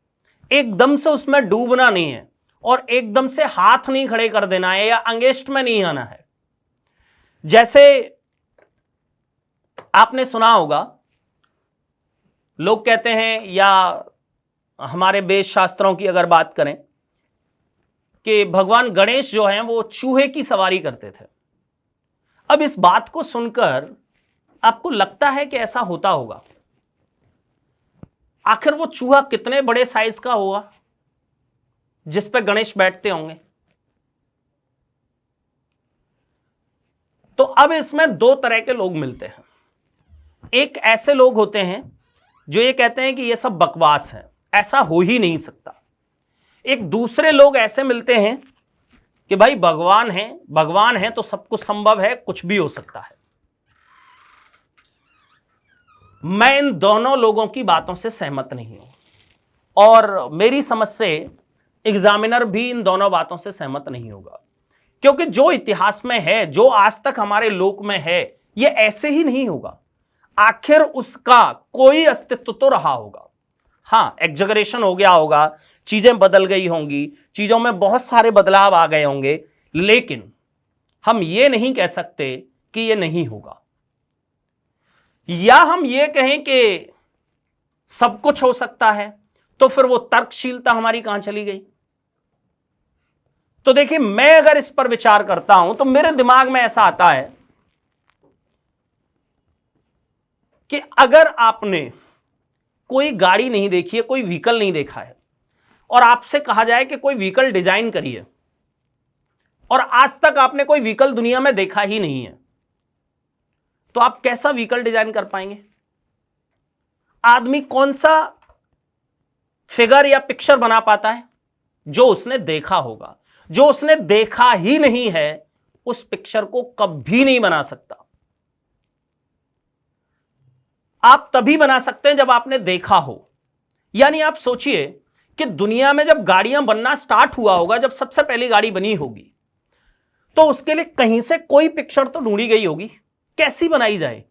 एकदम से उसमें डूबना नहीं है और एकदम से हाथ नहीं खड़े कर देना है या अंगेष्ट में नहीं आना है। जैसे आपने सुना होगा, लोग कहते हैं, या हमारे वेद शास्त्रों की अगर बात करें, कि भगवान गणेश जो हैं वो चूहे की सवारी करते थे। अब इस बात को सुनकर आपको लगता है कि ऐसा होता होगा। आखिर वो चूहा कितने बड़े साइज का होगा जिस पे गणेश बैठते होंगे? तो अब इसमें दो तरह के लोग मिलते हैं। एक ऐसे लोग होते हैं जो ये कहते हैं कि ये सब बकवास है, ऐसा हो ही नहीं सकता। एक दूसरे लोग ऐसे मिलते हैं कि भाई भगवान है तो सब कुछ संभव है, कुछ भी हो सकता है। मैं इन दोनों लोगों की बातों से सहमत नहीं हूं और मेरी समझ से एग्जामिनर भी इन दोनों बातों से सहमत नहीं होगा, क्योंकि जो इतिहास में है, जो आज तक हमारे लोक में है, यह ऐसे ही नहीं होगा। आखिर उसका कोई अस्तित्व तो रहा होगा। हां, एग्जैगरेशन हो गया होगा, चीजें बदल गई होंगी, चीजों में बहुत सारे बदलाव आ गए होंगे, लेकिन हम ये नहीं कह सकते कि ये नहीं होगा। या हम ये कहें कि सब कुछ हो सकता है, तो फिर वो तर्कशीलता हमारी कहां चली गई? तो देखिए, मैं अगर इस पर विचार करता हूं तो मेरे दिमाग में ऐसा आता है कि अगर आपने कोई गाड़ी नहीं देखी है, कोई व्हीकल नहीं देखा है, और आपसे कहा जाए कि कोई व्हीकल डिजाइन करिए, और आज तक आपने कोई व्हीकल दुनिया में देखा ही नहीं है, तो आप कैसा व्हीकल डिजाइन कर पाएंगे? आदमी कौन सा फिगर या पिक्चर बना पाता है? जो उसने देखा होगा। जो उसने देखा ही नहीं है, उस पिक्चर को कभी नहीं बना सकता। आप तभी बना सकते हैं जब आपने देखा हो। यानी आप सोचिए कि दुनिया में जब गाड़ियां बनना स्टार्ट हुआ होगा, जब सबसे पहली गाड़ी बनी होगी, तो उसके लिए कहीं से कोई पिक्चर तो ढूंढी गई होगी, कैसी बनाई जाए।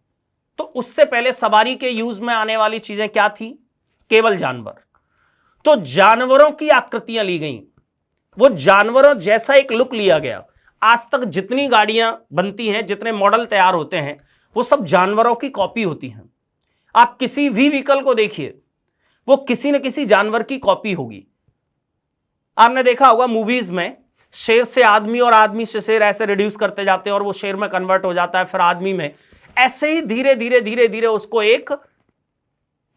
तो उससे पहले सवारी के यूज में आने वाली चीजें क्या थी? केवल जानवर। तो जानवरों की आकृतियां ली गई, वो जानवरों जैसा एक लुक लिया गया। आज तक जितनी गाड़ियां बनती हैं, जितने मॉडल तैयार होते हैं, वो सब जानवरों की कॉपी होती हैं। आप किसी भी व्हीकल को देखिए, वो किसी न किसी जानवर की कॉपी होगी। आपने देखा होगा मूवीज में, शेर से आदमी और आदमी से शेर ऐसे रिड्यूस करते जाते हैं और वो शेर में कन्वर्ट हो जाता है, फिर आदमी में। ऐसे ही धीरे धीरे धीरे धीरे उसको एक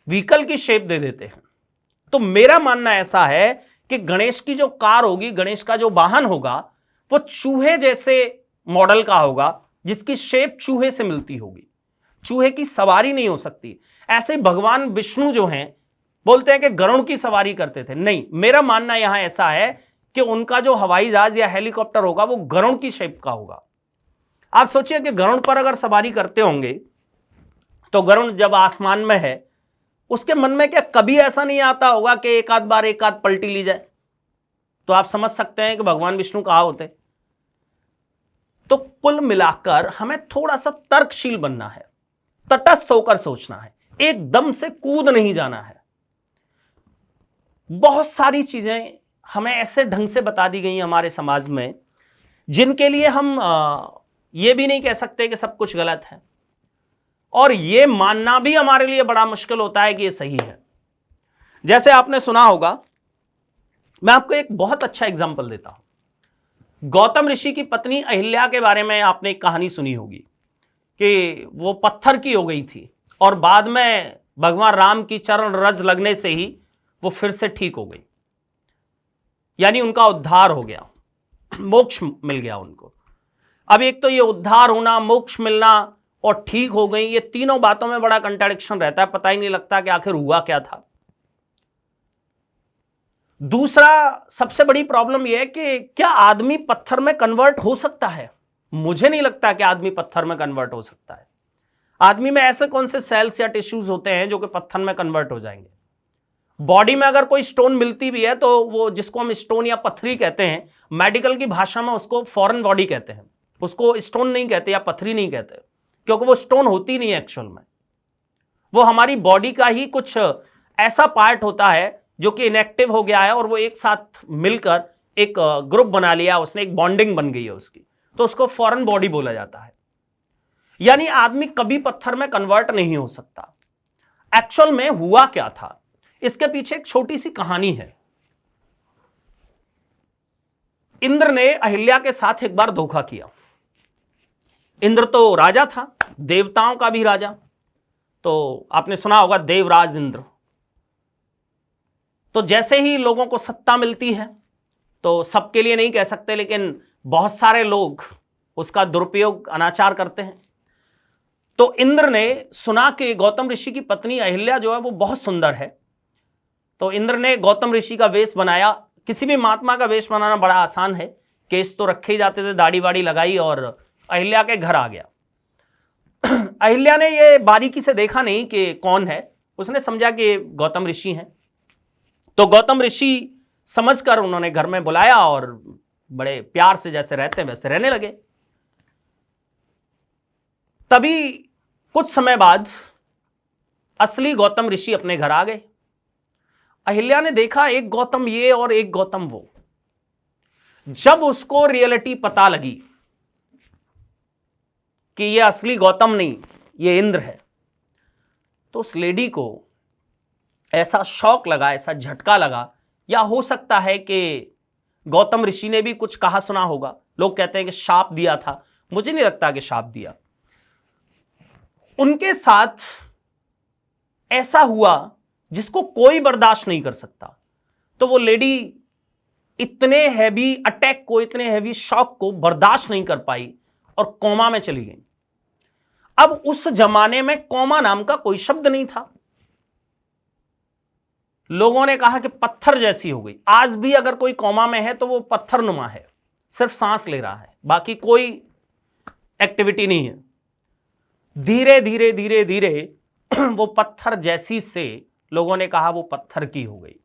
व्हीकल की शेप दे देते हैं। तो मेरा मानना ऐसा है कि गणेश की जो कार होगी, गणेश का जो वाहन होगा, वो चूहे जैसे मॉडल का होगा, जिसकी शेप चूहे से मिलती होगी। चूहे की सवारी नहीं हो सकती। ऐसे भगवान विष्णु जो हैं, बोलते हैं कि गरुड़ की सवारी करते थे। नहीं, मेरा मानना यहां ऐसा है कि उनका जो हवाई जहाज या हेलीकॉप्टर होगा, वो गरुड़ की शेप का होगा। आप सोचिए कि गरुड़ पर अगर सवारी करते होंगे, तो गरुड़ जब आसमान में है, उसके मन में क्या कभी ऐसा नहीं आता होगा कि एक आध बार एक आध पलटी ली जाए? तो आप समझ सकते हैं कि भगवान विष्णु कहां होते। तो कुल मिलाकर हमें थोड़ा सा तर्कशील बनना है, तटस्थ होकर सोचना है, एकदम से कूद नहीं जाना है। बहुत सारी चीजें हमें ऐसे ढंग से बता दी गई हमारे समाज में जिनके लिए हम ये भी नहीं कह सकते कि सब कुछ गलत है, और ये मानना भी हमारे लिए बड़ा मुश्किल होता है कि ये सही है। जैसे आपने सुना होगा, मैं आपको एक बहुत अच्छा एग्जांपल देता हूं। गौतम ऋषि की पत्नी अहिल्या के बारे में आपने एक कहानी सुनी होगी कि वो पत्थर की हो गई थी और बाद में भगवान राम की चरण रज लगने से ही वो फिर से ठीक हो गई, यानी उनका उद्धार हो गया, मोक्ष मिल गया उनको। अब एक तो ये उद्धार होना, मोक्ष मिलना और ठीक हो गई, ये तीनों बातों में बड़ा कंट्राडिक्शन रहता है, पता ही नहीं लगता कि आखिर हुआ क्या था। दूसरा सबसे बड़ी प्रॉब्लम यह है कि क्या आदमी पत्थर में कन्वर्ट हो सकता है? मुझे नहीं लगता कि आदमी पत्थर में कन्वर्ट हो सकता है। आदमी में ऐसे कौन से सेल्स या टिश्यूज होते हैं जो कि पत्थर में कन्वर्ट हो जाएंगे? बॉडी में अगर कोई स्टोन मिलती भी है तो वो, जिसको हम स्टोन या पत्थरी कहते हैं, मेडिकल की भाषा में उसको फॉरेन बॉडी कहते हैं, उसको स्टोन नहीं कहते या पत्थरी नहीं कहते, क्योंकि वो स्टोन होती नहीं है एक्चुअल में। वो हमारी बॉडी का ही कुछ ऐसा पार्ट होता है जो कि इनएक्टिव हो गया है और वो एक साथ मिलकर एक ग्रुप बना लिया, उसने एक बॉन्डिंग बन गई है उसकी, तो उसको फॉरेन बॉडी बोला जाता है। यानी आदमी कभी पत्थर में कन्वर्ट नहीं हो सकता। एक्चुअल में हुआ क्या था, इसके पीछे एक छोटी सी कहानी है। इंद्र ने अहिल्या के साथ एक बार धोखा किया। इंद्र तो राजा था, देवताओं का भी राजा, तो आपने सुना होगा देवराज इंद्र। तो जैसे ही लोगों को सत्ता मिलती है, तो सबके लिए नहीं कह सकते, लेकिन बहुत सारे लोग उसका दुरुपयोग, अनाचार करते हैं। तो इंद्र ने सुना कि गौतम ऋषि की पत्नी अहिल्या जो है वो बहुत सुंदर है, तो इंद्र ने गौतम ऋषि का वेश बनाया। किसी भी महात्मा का वेश बनाना बड़ा आसान है, केस तो रखे ही जाते थे, दाढ़ी वाड़ी लगाई और अहिल्या के घर आ गया। अहिल्या ने ये बारीकी से देखा नहीं कि कौन है, उसने समझा कि गौतम ऋषि हैं। तो गौतम ऋषि समझकर उन्होंने घर में बुलाया और बड़े प्यार से जैसे रहते हैं वैसे रहने लगे। तभी कुछ समय बाद असली गौतम ऋषि अपने घर आ गए। अहिल्या ने देखा एक गौतम ये और एक गौतम वो। जब उसको रियलिटी पता लगी कि ये असली गौतम नहीं, ये इंद्र है, तो उस लेडी को ऐसा शॉक लगा, ऐसा झटका लगा, या हो सकता है कि गौतम ऋषि ने भी कुछ कहा सुना होगा। लोग कहते हैं कि शाप दिया था, मुझे नहीं लगता कि शाप दिया। उनके साथ ऐसा हुआ जिसको कोई बर्दाश्त नहीं कर सकता। तो वो लेडी इतने हैवी अटैक को, इतने हैवी शॉक को बर्दाश्त नहीं कर पाई और कोमा में चली गई। अब उस जमाने में कोमा नाम का कोई शब्द नहीं था। लोगों ने कहा कि पत्थर जैसी हो गई। आज भी अगर कोई कोमा में है तो वो पत्थर नुमा है, सिर्फ सांस ले रहा है, बाकी कोई एक्टिविटी नहीं है। धीरे धीरे धीरे धीरे वो पत्थर जैसी से लोगों ने कहा वो पत्थर की हो गई।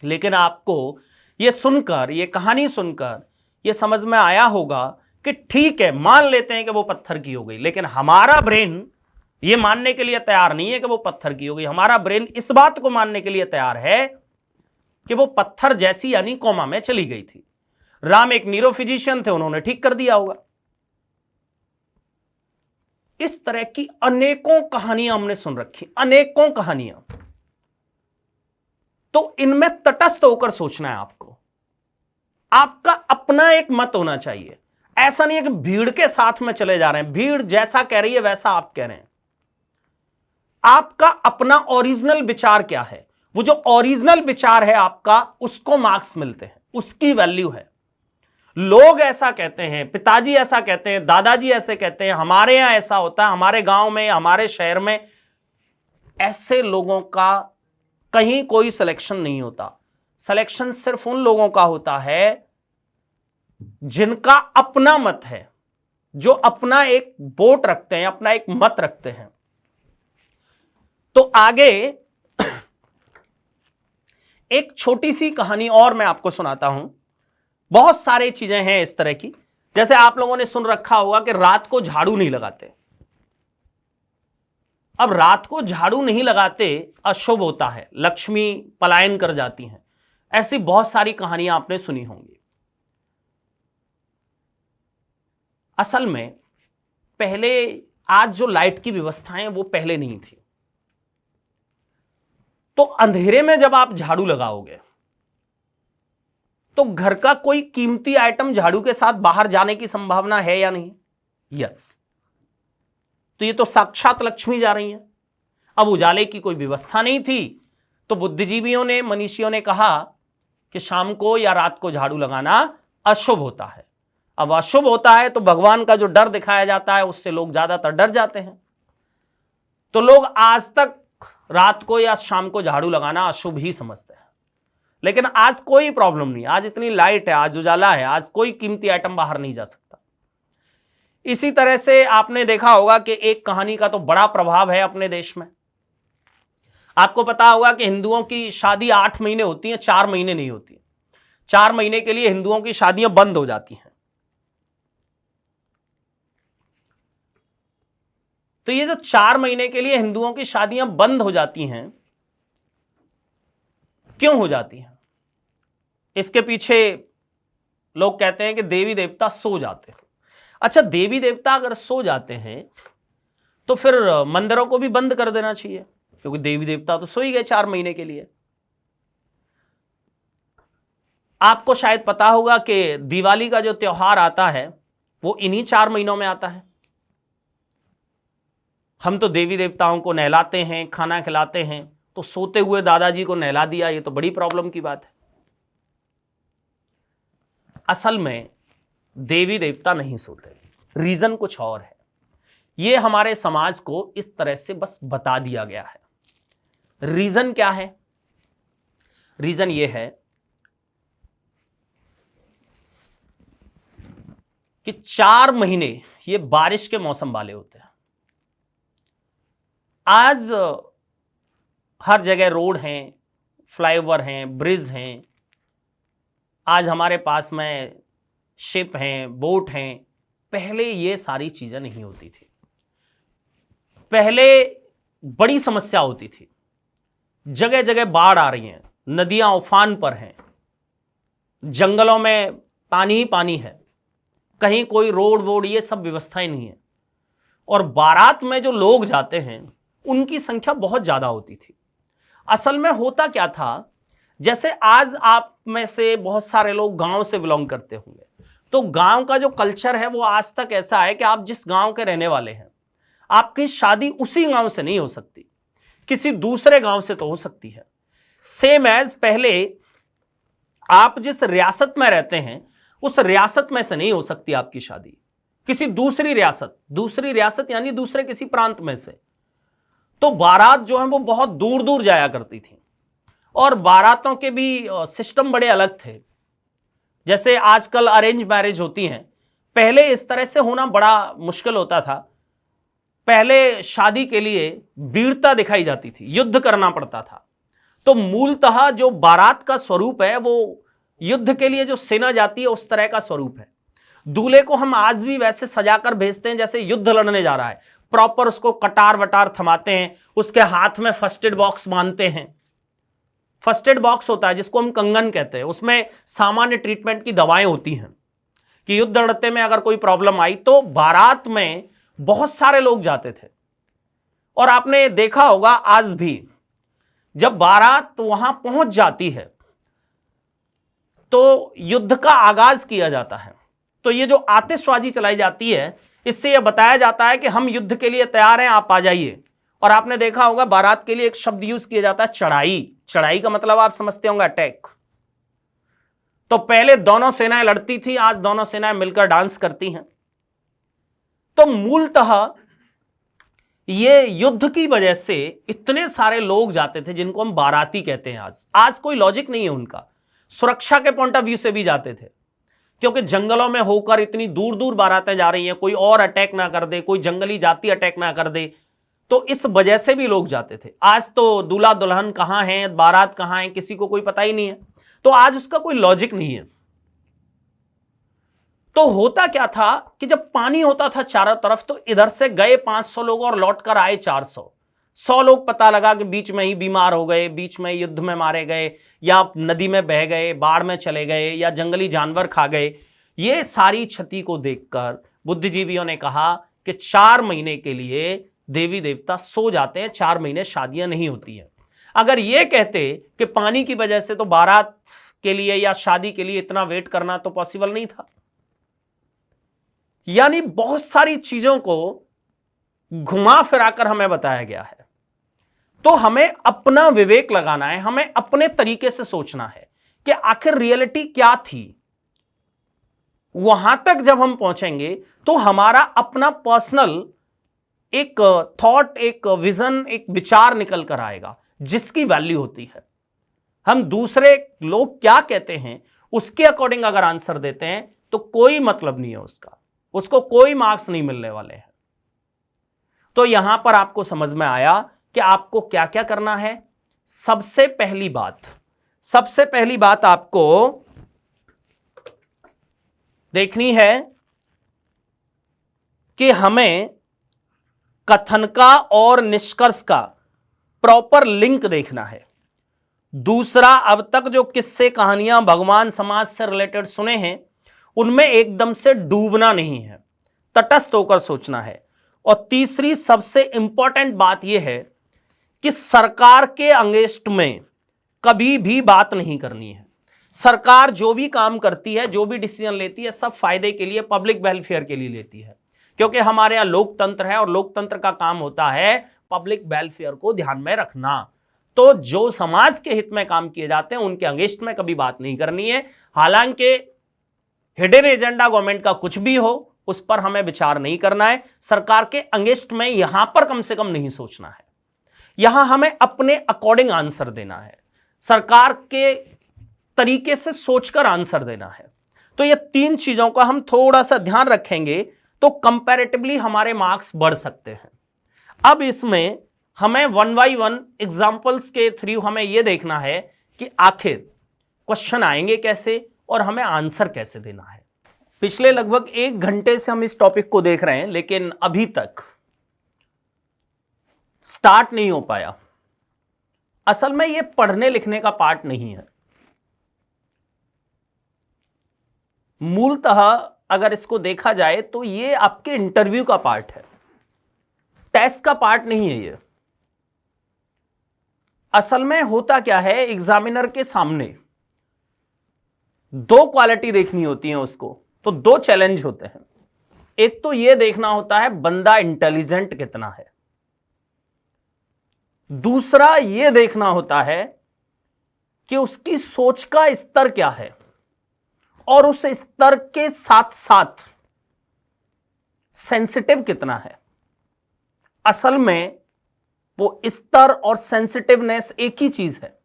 लेकिन आपको ये सुनकर, ये कहानी सुनकर ये समझ में आया होगा कि ठीक है, मान लेते हैं कि वो पत्थर की हो गई, लेकिन हमारा ब्रेन ये मानने के लिए तैयार नहीं है कि वो पत्थर की हो गई। हमारा ब्रेन इस बात को मानने के लिए तैयार है कि वो पत्थर जैसी यानी कोमा में चली गई थी। राम एक न्यूरोफिजिशियन थे, उन्होंने ठीक कर दिया होगा। इस तरह की अनेकों कहानियां हमने सुन रखी, अनेकों कहानियां। तो इनमें तटस्थ होकर सोचना है आपको। आपका अपना एक मत होना चाहिए। ऐसा नहीं है कि भीड़ के साथ में चले जा रहे हैं, भीड़ जैसा कह रही है वैसा आप कह रहे हैं। आपका अपना ओरिजिनल विचार क्या है? वो जो ओरिजिनल विचार है आपका, उसको मार्क्स मिलते हैं, उसकी वैल्यू है। लोग ऐसा कहते हैं, पिताजी ऐसा कहते हैं, दादाजी ऐसे कहते हैं, हमारे यहां ऐसा होता है, हमारे गांव में, हमारे शहर में, ऐसे लोगों का कहीं कोई सिलेक्शन नहीं होता। सिलेक्शन सिर्फ उन लोगों का होता है जिनका अपना मत है, जो अपना एक वोट रखते हैं, अपना एक मत रखते हैं। तो आगे एक छोटी सी कहानी और मैं आपको सुनाता हूं। बहुत सारी चीजें हैं इस तरह की। जैसे आप लोगों ने सुन रखा होगा कि रात को झाड़ू नहीं लगाते। अब रात को झाड़ू नहीं लगाते अशुभ होता है, लक्ष्मी पलायन कर जाती हैं, ऐसी बहुत सारी कहानियां आपने सुनी होंगी। असल में पहले, आज जो लाइट की व्यवस्थाएं वो पहले नहीं थी, तो अंधेरे में जब आप झाड़ू लगाओगे तो घर का कोई कीमती आइटम झाड़ू के साथ बाहर जाने की संभावना है या नहीं? यस। तो ये तो साक्षात लक्ष्मी जा रही है। अब उजाले की कोई व्यवस्था नहीं थी, तो बुद्धिजीवियों ने, मनीषियों ने कहा कि शाम को या रात को झाड़ू लगाना अशुभ होता है। अब अशुभ होता है तो भगवान का जो डर दिखाया जाता है उससे लोग ज्यादातर डर जाते हैं, तो लोग आज तक रात को या शाम को झाड़ू लगाना अशुभ ही समझते हैं। लेकिन आज कोई प्रॉब्लम नहीं, आज इतनी लाइट है, आज उजाला है, आज कोई कीमती आइटम बाहर नहीं जा सकता। इसी तरह से आपने देखा होगा कि एक कहानी का तो बड़ा प्रभाव है अपने देश में। आपको पता होगा कि हिंदुओं की शादी 8 महीने होती है, 4 महीने नहीं होती। 4 महीने के लिए हिंदुओं की शादियां बंद हो जाती हैं। तो ये जो 4 महीने के लिए हिंदुओं की शादियां बंद हो जाती हैं, क्यों हो जाती हैं? इसके पीछे लोग कहते हैं कि देवी देवता सो जाते हैं। अच्छा, देवी देवता अगर सो जाते हैं तो फिर मंदिरों को भी बंद कर देना चाहिए, क्योंकि देवी देवता तो सो ही गए 4 महीने के लिए। आपको शायद पता होगा कि दिवाली का जो त्योहार आता है वो इन्हीं 4 महीनों में आता है। हम तो देवी देवताओं को नहलाते हैं, खाना खिलाते हैं, तो सोते हुए दादाजी को नहला दिया, ये तो बड़ी प्रॉब्लम की बात है। असल में देवी देवता नहीं सोते, रीजन कुछ और है। ये हमारे समाज को इस तरह से बस बता दिया गया है। रीजन क्या है? रीजन ये है कि 4 महीने ये बारिश के मौसम वाले होते हैं। आज हर जगह रोड हैं, फ्लाईओवर हैं, ब्रिज हैं, आज हमारे पास में शिप हैं, बोट हैं। पहले ये सारी चीजें नहीं होती थी। पहले बड़ी समस्या होती थी, जगह जगह बाढ़ आ रही हैं, नदियां उफान पर हैं, जंगलों में पानी ही पानी है, कहीं कोई रोड वोड ये सब व्यवस्थाएं नहीं है। और बारात में जो लोग जाते हैं उनकी संख्या बहुत ज्यादा होती थी। असल में होता क्या था, जैसे आज आप में से बहुत सारे लोग गांव से बिलोंग करते होंगे, तो गांव का जो कल्चर है वो आज तक ऐसा है कि आप जिस गांव के रहने वाले हैं, आपकी शादी उसी गांव से नहीं हो सकती, किसी दूसरे गांव से तो हो सकती है। सेम एज पहले आप जिस रियासत में रहते हैं उस रियासत में से नहीं हो सकती आपकी शादी, किसी दूसरी रियासत यानी दूसरे किसी प्रांत में से। तो बारात जो है वो बहुत दूर दूर जाया करती थी, और बारातों के भी सिस्टम बड़े अलग थे। जैसे आजकल अरेंज मैरिज होती हैं, पहले इस तरह से होना बड़ा मुश्किल होता था। पहले शादी के लिए वीरता दिखाई जाती थी, युद्ध करना पड़ता था। तो मूलतः जो बारात का स्वरूप है वो युद्ध के लिए जो सेना जाती है उस तरह का स्वरूप है। दूल्हे को हम आज भी वैसे सजाकर भेजते हैं जैसे युद्ध लड़ने जा रहा है। प्रॉपर उसको कटार वटार थमाते हैं, उसके हाथ में फर्स्ट एड बॉक्स बांधते हैं। फर्स्ट एड बॉक्स होता है जिसको हम कंगन कहते हैं, उसमें सामान्य ट्रीटमेंट की दवाएं होती हैं कि युद्ध लड़ते में अगर कोई प्रॉब्लम आई तो। बारात में बहुत सारे लोग जाते थे, और आपने देखा होगा आज भी जब बारात वहां पहुंच जाती है तो युद्ध का आगाज किया जाता है। तो ये जो आतिशबाजी चलाई जाती है, इससे यह बताया जाता है कि हम युद्ध के लिए तैयार हैं, आप आ जाइए। और आपने देखा होगा बारात के लिए एक शब्द यूज किया जाता है, चढ़ाई। चढ़ाई का मतलब आप समझते होंगे, अटैक। तो पहले दोनों सेनाएं लड़ती थी, आज दोनों सेनाएं मिलकर डांस करती हैं। तो मूलतः ये युद्ध की वजह से इतने सारे लोग जाते थे जिनको हम बाराती कहते हैं। आज कोई लॉजिक नहीं है उनका, सुरक्षा के पॉइंट ऑफ व्यू से भी जाते थे, क्योंकि जंगलों में होकर इतनी दूर दूर बारातें जा रही हैं, कोई और अटैक ना कर दे, कोई जंगली जाति अटैक ना कर दे, तो इस वजह से भी लोग जाते थे। आज तो दूल्हा दुल्हन कहां है, बारात कहां है, किसी को कोई पता ही नहीं है, तो आज उसका कोई लॉजिक नहीं है। तो होता क्या था कि जब पानी होता था चारों तरफ, तो इधर से गए 500 लोग और लौटकर आए 400, 100 लोग पता लगा कि बीच में ही बीमार हो गए, बीच में युद्ध में मारे गए, या नदी में बह गए, बाढ़ में चले गए, या जंगली जानवर खा गए। ये सारी क्षति को देखकर बुद्धिजीवियों ने कहा कि 4 महीने के लिए देवी देवता सो जाते हैं, 4 महीने शादियां नहीं होती हैं। अगर ये कहते कि पानी की वजह से तो बारात के लिए या शादी के लिए इतना वेट करना तो पॉसिबल नहीं था। यानी बहुत सारी चीजों को घुमा फिराकर हमें बताया गया है। तो हमें अपना विवेक लगाना है, हमें अपने तरीके से सोचना है कि आखिर रियलिटी क्या थी। वहां तक जब हम पहुंचेंगे तो हमारा अपना पर्सनल एक थॉट, एक विजन, एक विचार निकल कर आएगा जिसकी वैल्यू होती है। हम दूसरे लोग क्या कहते हैं उसके अकॉर्डिंग अगर आंसर देते हैं तो कोई मतलब नहीं है उसका, उसको कोई मार्क्स नहीं मिलने वाले हैं। तो यहां पर आपको समझ में आया कि आपको क्या क्या करना है। सबसे पहली बात आपको देखनी है कि हमें कथन का और निष्कर्ष का प्रॉपर लिंक देखना है। दूसरा, अब तक जो किस्से कहानियां भगवान समाज से रिलेटेड सुने हैं उनमें एकदम से डूबना नहीं है, तटस्थ होकर सोचना है। और तीसरी सबसे इंपॉर्टेंट बात यह है कि सरकार के अगेंस्ट में कभी भी बात नहीं करनी है। सरकार जो भी काम करती है, जो भी डिसीजन लेती है, सब फायदे के लिए, पब्लिक वेलफेयर के लिए लेती है, क्योंकि हमारे यहां लोकतंत्र है और लोकतंत्र का काम होता है पब्लिक वेलफेयर को ध्यान में रखना। तो जो समाज के हित में काम किए जाते हैं उनके अगेंस्ट में कभी बात नहीं करनी है। हालांकि हिडन एजेंडा गवर्नमेंट का कुछ भी हो उस पर हमें विचार नहीं करना है। सरकार के अगेंस्ट में यहां पर कम से कम नहीं सोचना है। यहां हमें अपने अकॉर्डिंग आंसर देना है, सरकार के तरीके से सोचकर आंसर देना है। तो ये 3 चीजों का हम थोड़ा सा ध्यान रखेंगे तो कंपैरेटिवली हमारे मार्क्स बढ़ सकते हैं। अब इसमें हमें 1 बाय 1 एग्जांपल्स के थ्रू हमें यह देखना है कि आखिर क्वेश्चन आएंगे कैसे और हमें आंसर कैसे देना है। पिछले लगभग 1 घंटे से हम इस टॉपिक को देख रहे हैं, लेकिन अभी तक स्टार्ट नहीं हो पाया। असल में यह पढ़ने लिखने का पार्ट नहीं है। मूलतः अगर इसको देखा जाए तो यह आपके इंटरव्यू का पार्ट है, टेस्ट का पार्ट नहीं है। ये असल में होता क्या है, एग्जामिनर के सामने 2 क्वालिटी देखनी होती है उसको, तो 2 चैलेंज होते हैं। एक तो यह देखना होता है बंदा इंटेलिजेंट कितना है, दूसरा यह देखना होता है कि उसकी सोच का स्तर क्या है और उस स्तर के साथ साथ सेंसिटिव कितना है। असल में वो स्तर और सेंसिटिवनेस एक ही चीज है।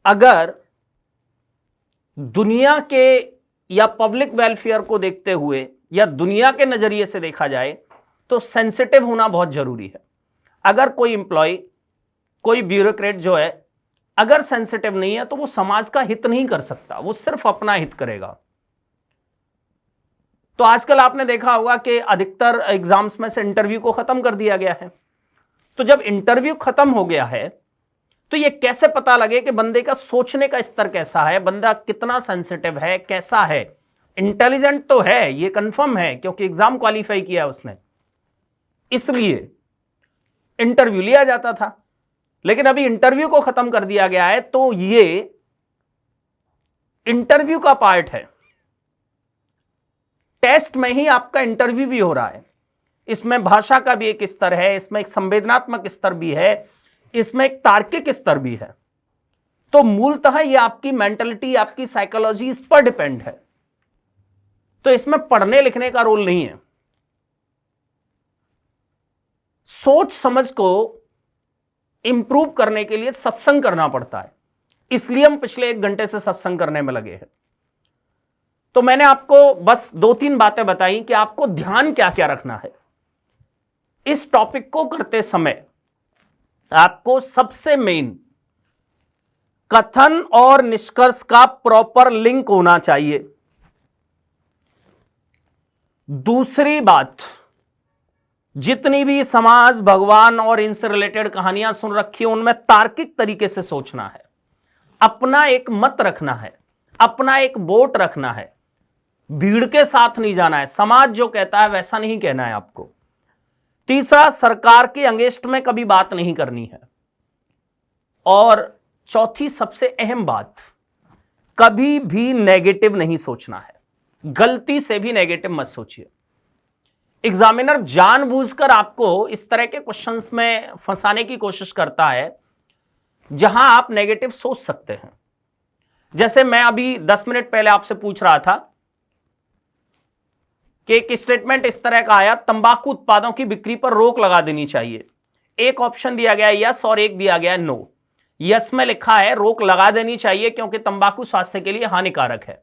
अगर दुनिया के या पब्लिक वेलफेयर को देखते हुए या दुनिया के नजरिए से देखा जाए तो सेंसिटिव होना बहुत जरूरी है। अगर कोई एम्प्लॉय, कोई ब्यूरोक्रेट जो है, अगर सेंसिटिव नहीं है तो वो समाज का हित नहीं कर सकता, वो सिर्फ अपना हित करेगा। तो आजकल आपने देखा होगा कि अधिकतर एग्जाम्स में से इंटरव्यू को खत्म कर दिया गया है। तो जब इंटरव्यू खत्म हो गया है तो ये कैसे पता लगे कि बंदे का सोचने का स्तर कैसा है, बंदा कितना सेंसिटिव है, कैसा है। इंटेलिजेंट तो है, ये कंफर्म है, क्योंकि एग्जाम क्वालिफाई किया उसने, इसलिए इंटरव्यू लिया जाता था। लेकिन अभी इंटरव्यू को खत्म कर दिया गया है, तो ये इंटरव्यू का पार्ट है। टेस्ट में ही आपका इंटरव्यू भी हो रहा है। इसमें भाषा का भी एक स्तर है, इसमें एक संवेदनात्मक स्तर भी है, इसमें एक तार्किक स्तर भी है। तो मूलतः ये आपकी मेंटलिटी, आपकी साइकोलॉजी इस पर डिपेंड है। तो इसमें पढ़ने लिखने का रोल नहीं है। सोच समझ को इंप्रूव करने के लिए सत्संग करना पड़ता है, इसलिए हम पिछले 1 घंटे से सत्संग करने में लगे हैं। तो मैंने आपको बस 2-3 बातें बताई कि आपको ध्यान क्या क्या रखना है। इस टॉपिक को करते समय आपको सबसे मेन कथन और निष्कर्ष का प्रॉपर लिंक होना चाहिए। दूसरी बात, जितनी भी समाज, भगवान और इनसे रिलेटेड कहानियां सुन रखी है, उनमें तार्किक तरीके से सोचना है, अपना एक मत रखना है, अपना एक वोट रखना है, भीड़ के साथ नहीं जाना है, समाज जो कहता है वैसा नहीं कहना है आपको। तीसरा, सरकार के अगेंस्ट में कभी बात नहीं करनी है। और चौथी सबसे अहम बात, कभी भी नेगेटिव नहीं सोचना है, गलती से भी नेगेटिव मत सोचिए। एग्जामिनर जानबूझकर आपको इस तरह के क्वेश्चंस में फंसाने की कोशिश करता है जहां आप नेगेटिव सोच सकते हैं। जैसे मैं अभी 10 मिनट पहले आपसे पूछ रहा था कि एक स्टेटमेंट इस तरह का आया, तंबाकू उत्पादों की बिक्री पर रोक लगा देनी चाहिए। एक ऑप्शन दिया गया यस और एक दिया गया नो। यस में लिखा है रोक लगा देनी चाहिए क्योंकि तंबाकू स्वास्थ्य के लिए हानिकारक है,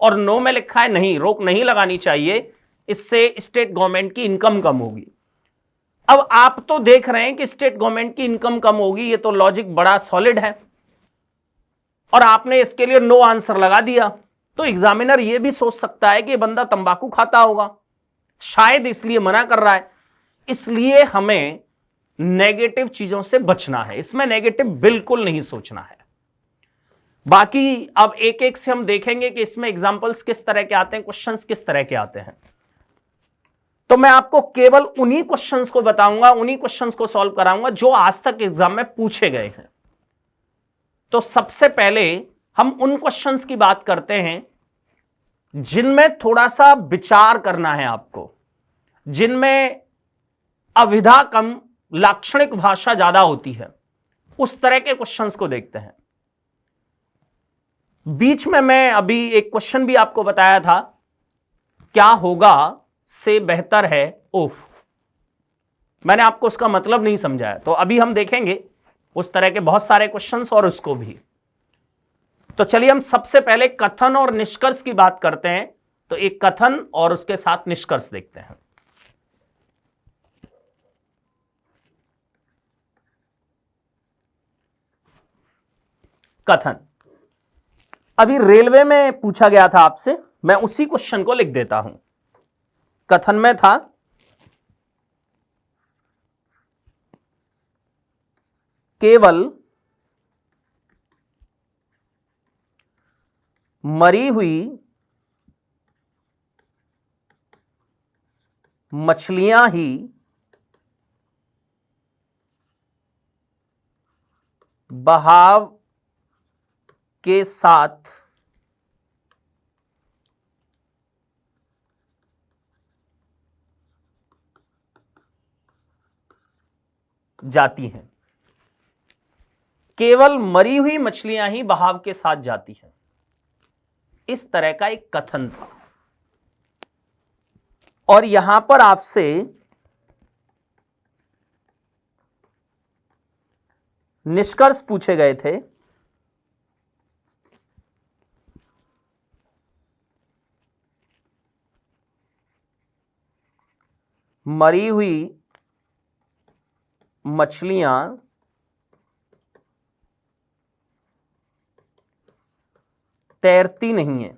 और नो में लिखा है नहीं, रोक नहीं लगानी चाहिए, इससे स्टेट गवर्नमेंट की इनकम कम होगी। अब आप तो देख रहे हैं कि स्टेट गवर्नमेंट की इनकम कम होगी, ये तो लॉजिक बड़ा सॉलिड है, और आपने इसके लिए नो आंसर लगा दिया। तो एग्जामिनर ये भी सोच सकता है कि ये बंदा तंबाकू खाता होगा, शायद इसलिए मना कर रहा है। इसलिए हमें नेगेटिव चीजों से बचना है, इसमें नेगेटिव बिल्कुल नहीं सोचना है। बाकी अब एक एक से हम देखेंगे कि इसमें एग्जांपल्स किस तरह के आते हैं, क्वेश्चंस किस तरह के आते हैं। तो मैं आपको केवल उन्हीं क्वेश्चंस को बताऊंगा, उन्हीं क्वेश्चंस को सॉल्व कराऊंगा जो आज तक एग्जाम में पूछे गए हैं। तो सबसे पहले हम उन क्वेश्चंस की बात करते हैं जिनमें थोड़ा सा विचार करना है आपको, जिनमें अविधा कम, लाक्षणिक भाषा ज्यादा होती है, उस तरह के क्वेश्चंस को देखते हैं। बीच में मैं अभी एक क्वेश्चन भी आपको बताया था, क्या होगा से बेहतर है उफ, मैंने आपको उसका मतलब नहीं समझाया। तो अभी हम देखेंगे उस तरह के बहुत सारे क्वेश्चंस और उसको भी। तो चलिए हम सबसे पहले कथन और निष्कर्ष की बात करते हैं। तो एक कथन और उसके साथ निष्कर्ष देखते हैं। कथन, अभी रेलवे में पूछा गया था आपसे, मैं उसी क्वेश्चन को लिख देता हूं। कथन में था केवल मरी हुई मछलियां ही बहाव के साथ जाती हैं। केवल मरी हुई मछलियां ही बहाव के साथ जाती हैं, इस तरह का एक कथन था। और यहां पर आपसे निष्कर्ष पूछे गए थे। मरी हुई मछलियां तैरती नहीं है,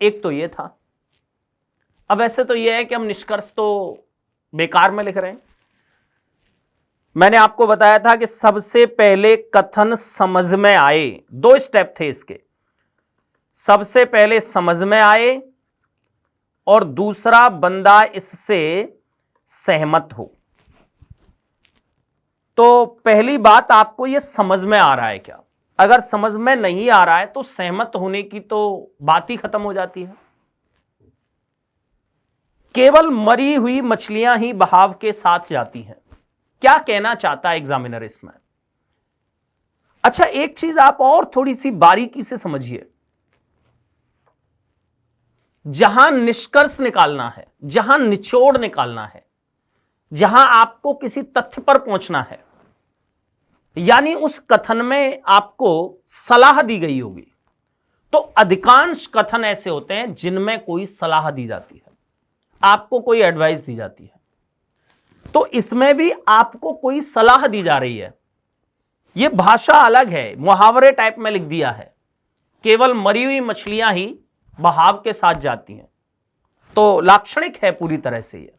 एक तो ये था। अब ऐसे तो ये है कि हम निष्कर्ष तो बेकार में लिख रहे हैं। मैंने आपको बताया था कि सबसे पहले कथन समझ में आए, 2 स्टेप थे इसके। सबसे पहले समझ में आए और दूसरा बंदा इससे सहमत हो। तो पहली बात, आपको यह समझ में आ रहा है क्या? अगर समझ में नहीं आ रहा है तो सहमत होने की तो बात ही खत्म हो जाती है। केवल मरी हुई मछलियां ही बहाव के साथ जाती हैं, क्या कहना चाहता है एग्जामिनर इसमें? अच्छा, एक चीज आप और थोड़ी सी बारीकी से समझिए। जहां निष्कर्ष निकालना है, जहां निचोड़ निकालना है, जहां आपको किसी तथ्य पर पहुंचना है, यानी उस कथन में आपको सलाह दी गई होगी, तो अधिकांश कथन ऐसे होते हैं जिनमें कोई सलाह दी जाती है, आपको कोई एडवाइस दी जाती है। तो इसमें भी आपको कोई सलाह दी जा रही है। यह भाषा अलग है, मुहावरे टाइप में लिख दिया है, केवल मरी हुई मछलियां ही बहाव के साथ जाती हैं, तो लाक्षणिक है पूरी तरह से यह।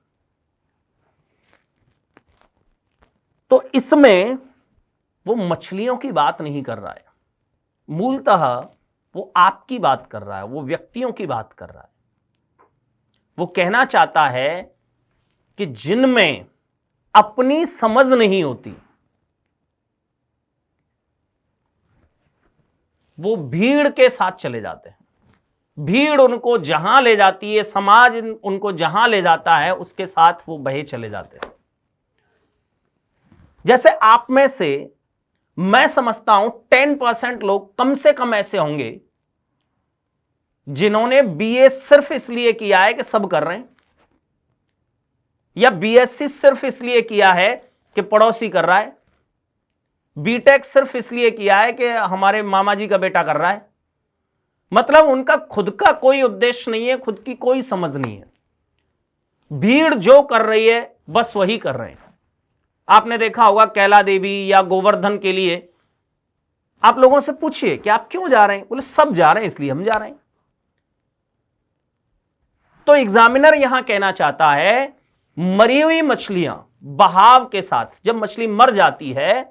तो इसमें वो मछलियों की बात नहीं कर रहा है, मूलतः वो आपकी बात कर रहा है, वो व्यक्तियों की बात कर रहा है। वो कहना चाहता है कि जिनमें अपनी समझ नहीं होती वो भीड़ के साथ चले जाते हैं। भीड़ उनको जहां ले जाती है, समाज उनको जहां ले जाता है, उसके साथ वो बहे चले जाते हैं। जैसे आप में से मैं समझता हूं 10% लोग कम से कम ऐसे होंगे जिन्होंने बीए सिर्फ इसलिए किया है कि सब कर रहे हैं, या बीएससी सिर्फ इसलिए किया है कि पड़ोसी कर रहा है, बीटेक सिर्फ इसलिए किया है कि हमारे मामा जी का बेटा कर रहा है। मतलब उनका खुद का कोई उद्देश्य नहीं है, खुद की कोई समझ नहीं है। भीड़ जो कर रही है बस वही कर रहे हैं। आपने देखा होगा कैला देवी या गोवर्धन के लिए आप लोगों से पूछिए कि आप क्यों जा रहे हैं, बोले सब जा रहे हैं इसलिए हम जा रहे हैं। तो एग्जामिनर यहां कहना चाहता है मरी हुई मछलियां बहाव के साथ, जब मछली मर जाती है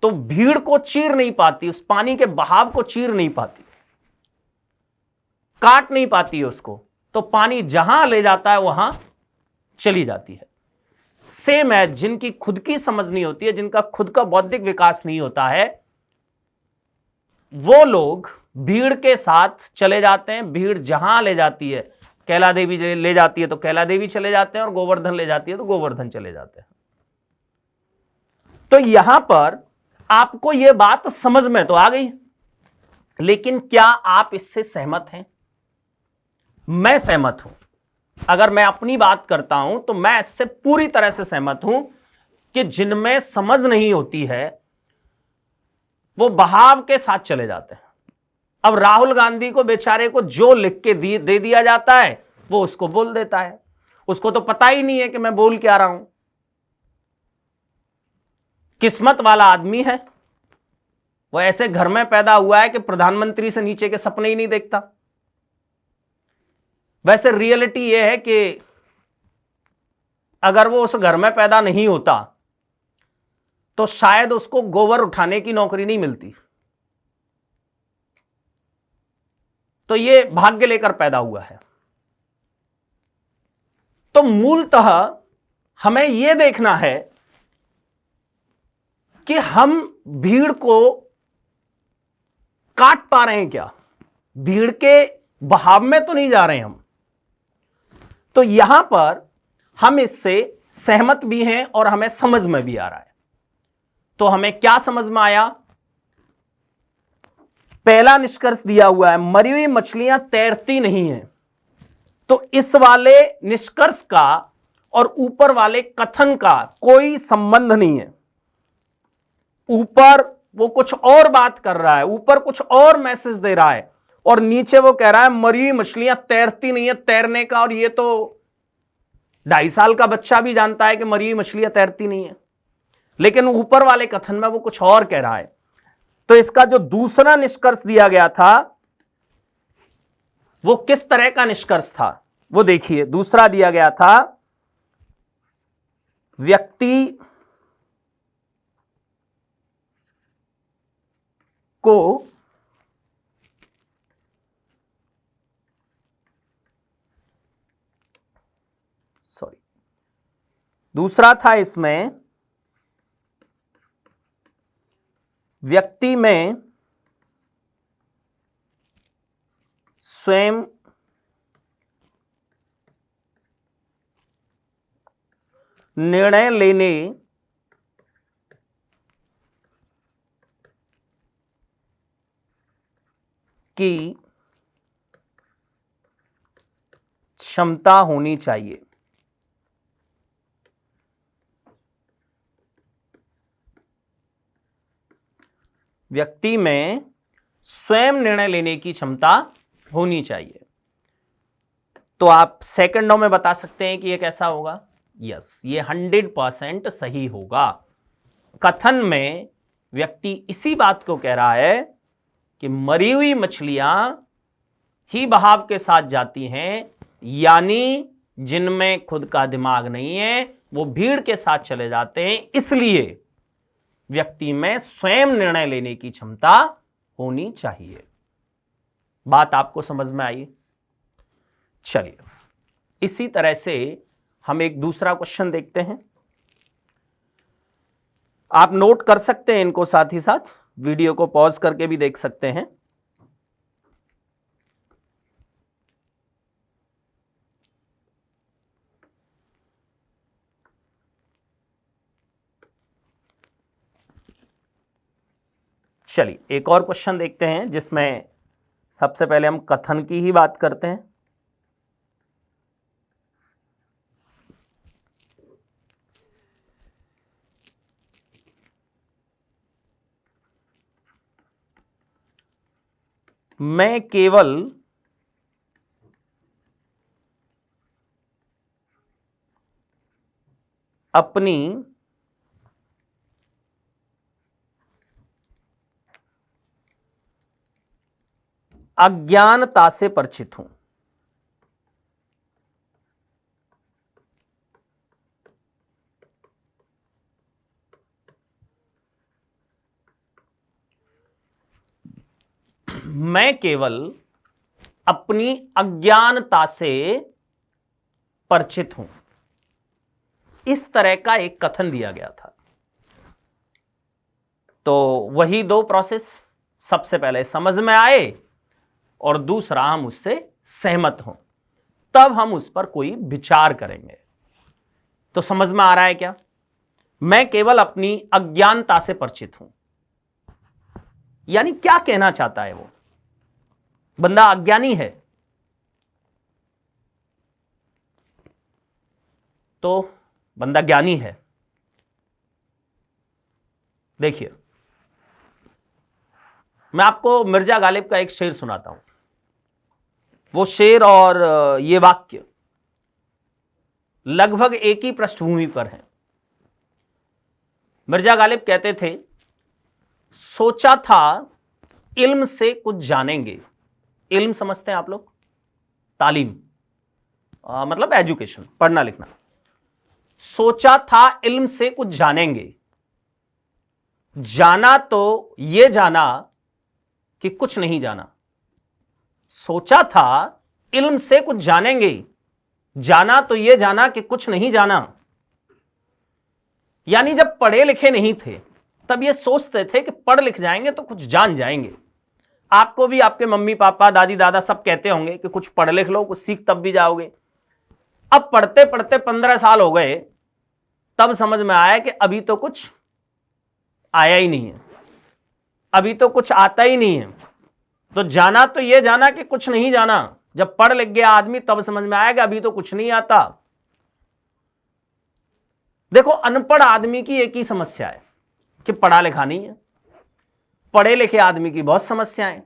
तो भीड़ को चीर नहीं पाती, उस पानी के बहाव को चीर नहीं पाती, काट नहीं पाती है उसको, तो पानी जहां ले जाता है वहां चली जाती है। सेम है, जिनकी खुद की समझ नहीं होती है, जिनका खुद का बौद्धिक विकास नहीं होता है, वो लोग भीड़ के साथ चले जाते हैं। भीड़ जहां ले जाती है, कैला देवी ले जाती है तो कैला देवी चले जाते हैं, और गोवर्धन ले जाती है तो गोवर्धन चले जाते हैं। तो यहां पर आपको यह बात समझ में तो आ गई, लेकिन क्या आप इससे सहमत हैं? मैं सहमत हूं। अगर मैं अपनी बात करता हूं तो मैं इससे पूरी तरह से सहमत हूं कि जिनमें समझ नहीं होती है वो बहाव के साथ चले जाते हैं। अब राहुल गांधी को बेचारे को जो लिख के दे दिया जाता है वो उसको बोल देता है, उसको तो पता ही नहीं है कि मैं बोल क्या रहा हूं। किस्मत वाला आदमी है, वो ऐसे घर में पैदा हुआ है कि प्रधानमंत्री से नीचे के सपने ही नहीं देखता। वैसे रियलिटी यह है कि अगर वो उस घर में पैदा नहीं होता तो शायद उसको गोबर उठाने की नौकरी नहीं मिलती। तो ये भाग्य लेकर पैदा हुआ है। तो मूलतः हमें यह देखना है कि हम भीड़ को काट पा रहे हैं क्या, भीड़ के बहाव में तो नहीं जा रहे हम। तो यहां पर हम इससे सहमत भी हैं और हमें समझ में भी आ रहा है। तो हमें क्या समझ में आया? पहला निष्कर्ष दिया हुआ है मरी हुई मछलियां तैरती नहीं हैं। तो इस वाले निष्कर्ष का और ऊपर वाले कथन का कोई संबंध नहीं है। ऊपर वो कुछ और बात कर रहा है, ऊपर कुछ और मैसेज दे रहा है, और नीचे वो कह रहा है मरी हुई मछलियां तैरती नहीं है। तैरने का, और ये तो 2.5 साल का बच्चा भी जानता है कि मरी हुई मछलियां तैरती नहीं है, लेकिन ऊपर वाले कथन में वो कुछ और कह रहा है। तो इसका जो दूसरा निष्कर्ष दिया गया था वो किस तरह का निष्कर्ष था वो देखिए। दूसरा दिया गया था व्यक्ति को दूसरा था इसमें व्यक्ति में स्वयं निर्णय लेने की क्षमता होनी चाहिए। व्यक्ति में स्वयं निर्णय लेने की क्षमता होनी चाहिए। तो आप सेकंडों में बता सकते हैं कि यह कैसा होगा? यस, ये 100% सही होगा। कथन में व्यक्ति इसी बात को कह रहा है कि मरी हुई मछलियां ही बहाव के साथ जाती हैं, यानी जिनमें खुद का दिमाग नहीं है, वो भीड़ के साथ चले जाते हैं। इसलिए व्यक्ति में स्वयं निर्णय लेने की क्षमता होनी चाहिए। बात आपको समझ में आई? चलिए, इसी तरह से हम एक दूसरा क्वेश्चन देखते हैं। आप नोट कर सकते हैं इनको, साथ ही साथ वीडियो को पॉज करके भी देख सकते हैं। चलिए, एक और क्वेश्चन देखते हैं जिसमें सबसे पहले हम कथन की ही बात करते हैं। मैं केवल अपनी अज्ञानता से परिचित हूं। मैं केवल अपनी अज्ञानता से परिचित हूं। इस तरह का एक कथन दिया गया था। तो वही दो प्रोसेस, सबसे पहले समझ में आए और दूसरा हम उससे सहमत हों, तब हम उस पर कोई विचार करेंगे। तो समझ में आ रहा है क्या? मैं केवल अपनी अज्ञानता से परिचित हूं, यानी क्या कहना चाहता है वो? बंदा अज्ञानी है, तो बंदा ज्ञानी है। देखिए, मैं आपको मिर्जा गालिब का एक शेर सुनाता हूं। वो शेर और ये वाक्य लगभग एक ही पृष्ठभूमि पर हैं। मिर्जा गालिब कहते थे, सोचा था इल्म से कुछ जानेंगे। इल्म समझते हैं आप लोग? तालीम, मतलब एजुकेशन, पढ़ना लिखना। सोचा था इल्म से कुछ जानेंगे, जाना तो ये जाना कि कुछ नहीं जाना। सोचा था इल्म से कुछ जानेंगे, जाना तो ये जाना कि कुछ नहीं जाना। यानी जब पढ़े लिखे नहीं थे तब ये सोचते थे कि पढ़ लिख जाएंगे तो कुछ जान जाएंगे। आपको भी आपके मम्मी पापा दादी दादा सब कहते होंगे कि कुछ पढ़ लिख लो, कुछ सीख तब भी जाओगे। अब पढ़ते पढ़ते 15 साल हो गए, तब समझ में आया कि अभी तो कुछ आया ही नहीं है, अभी तो कुछ आता ही नहीं है। तो जाना तो ये जाना कि कुछ नहीं जाना। जब पढ़ लिख गया आदमी तब समझ में आया कि अभी तो कुछ नहीं आता। देखो, अनपढ़ आदमी की एक ही समस्या है कि पढ़ा लिखा नहीं है। पढ़े लिखे आदमी की बहुत समस्याएं।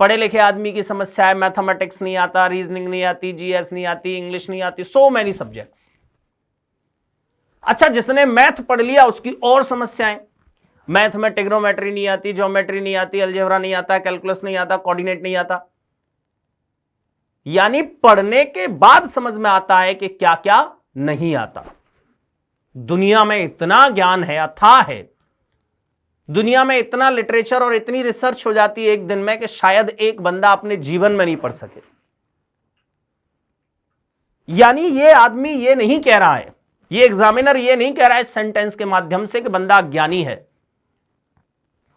पढ़े लिखे आदमी की समस्या है मैथमेटिक्स नहीं आता, रीजनिंग नहीं आती, जीएस नहीं आती, इंग्लिश नहीं आती, सो मैनी सब्जेक्ट्स। अच्छा, जिसने मैथ पढ़ लिया उसकी और समस्याएं। मैथ में ट्रिग्नोमेट्री नहीं आती, ज्योमेट्री नहीं आती, अलजेब्रा नहीं आता, कैलकुलस नहीं आता, कोऑर्डिनेट नहीं आता। यानी पढ़ने के बाद समझ में आता है कि क्या क्या नहीं आता। दुनिया में इतना ज्ञान है, अथाह है, दुनिया में इतना लिटरेचर और इतनी रिसर्च हो जाती है एक दिन में कि शायद एक बंदा अपने जीवन में नहीं पढ़ सके। यानी ये आदमी ये नहीं कह रहा है, ये एग्जामिनर ये नहीं कह रहा है सेंटेंस के माध्यम से कि बंदा अज्ञानी है।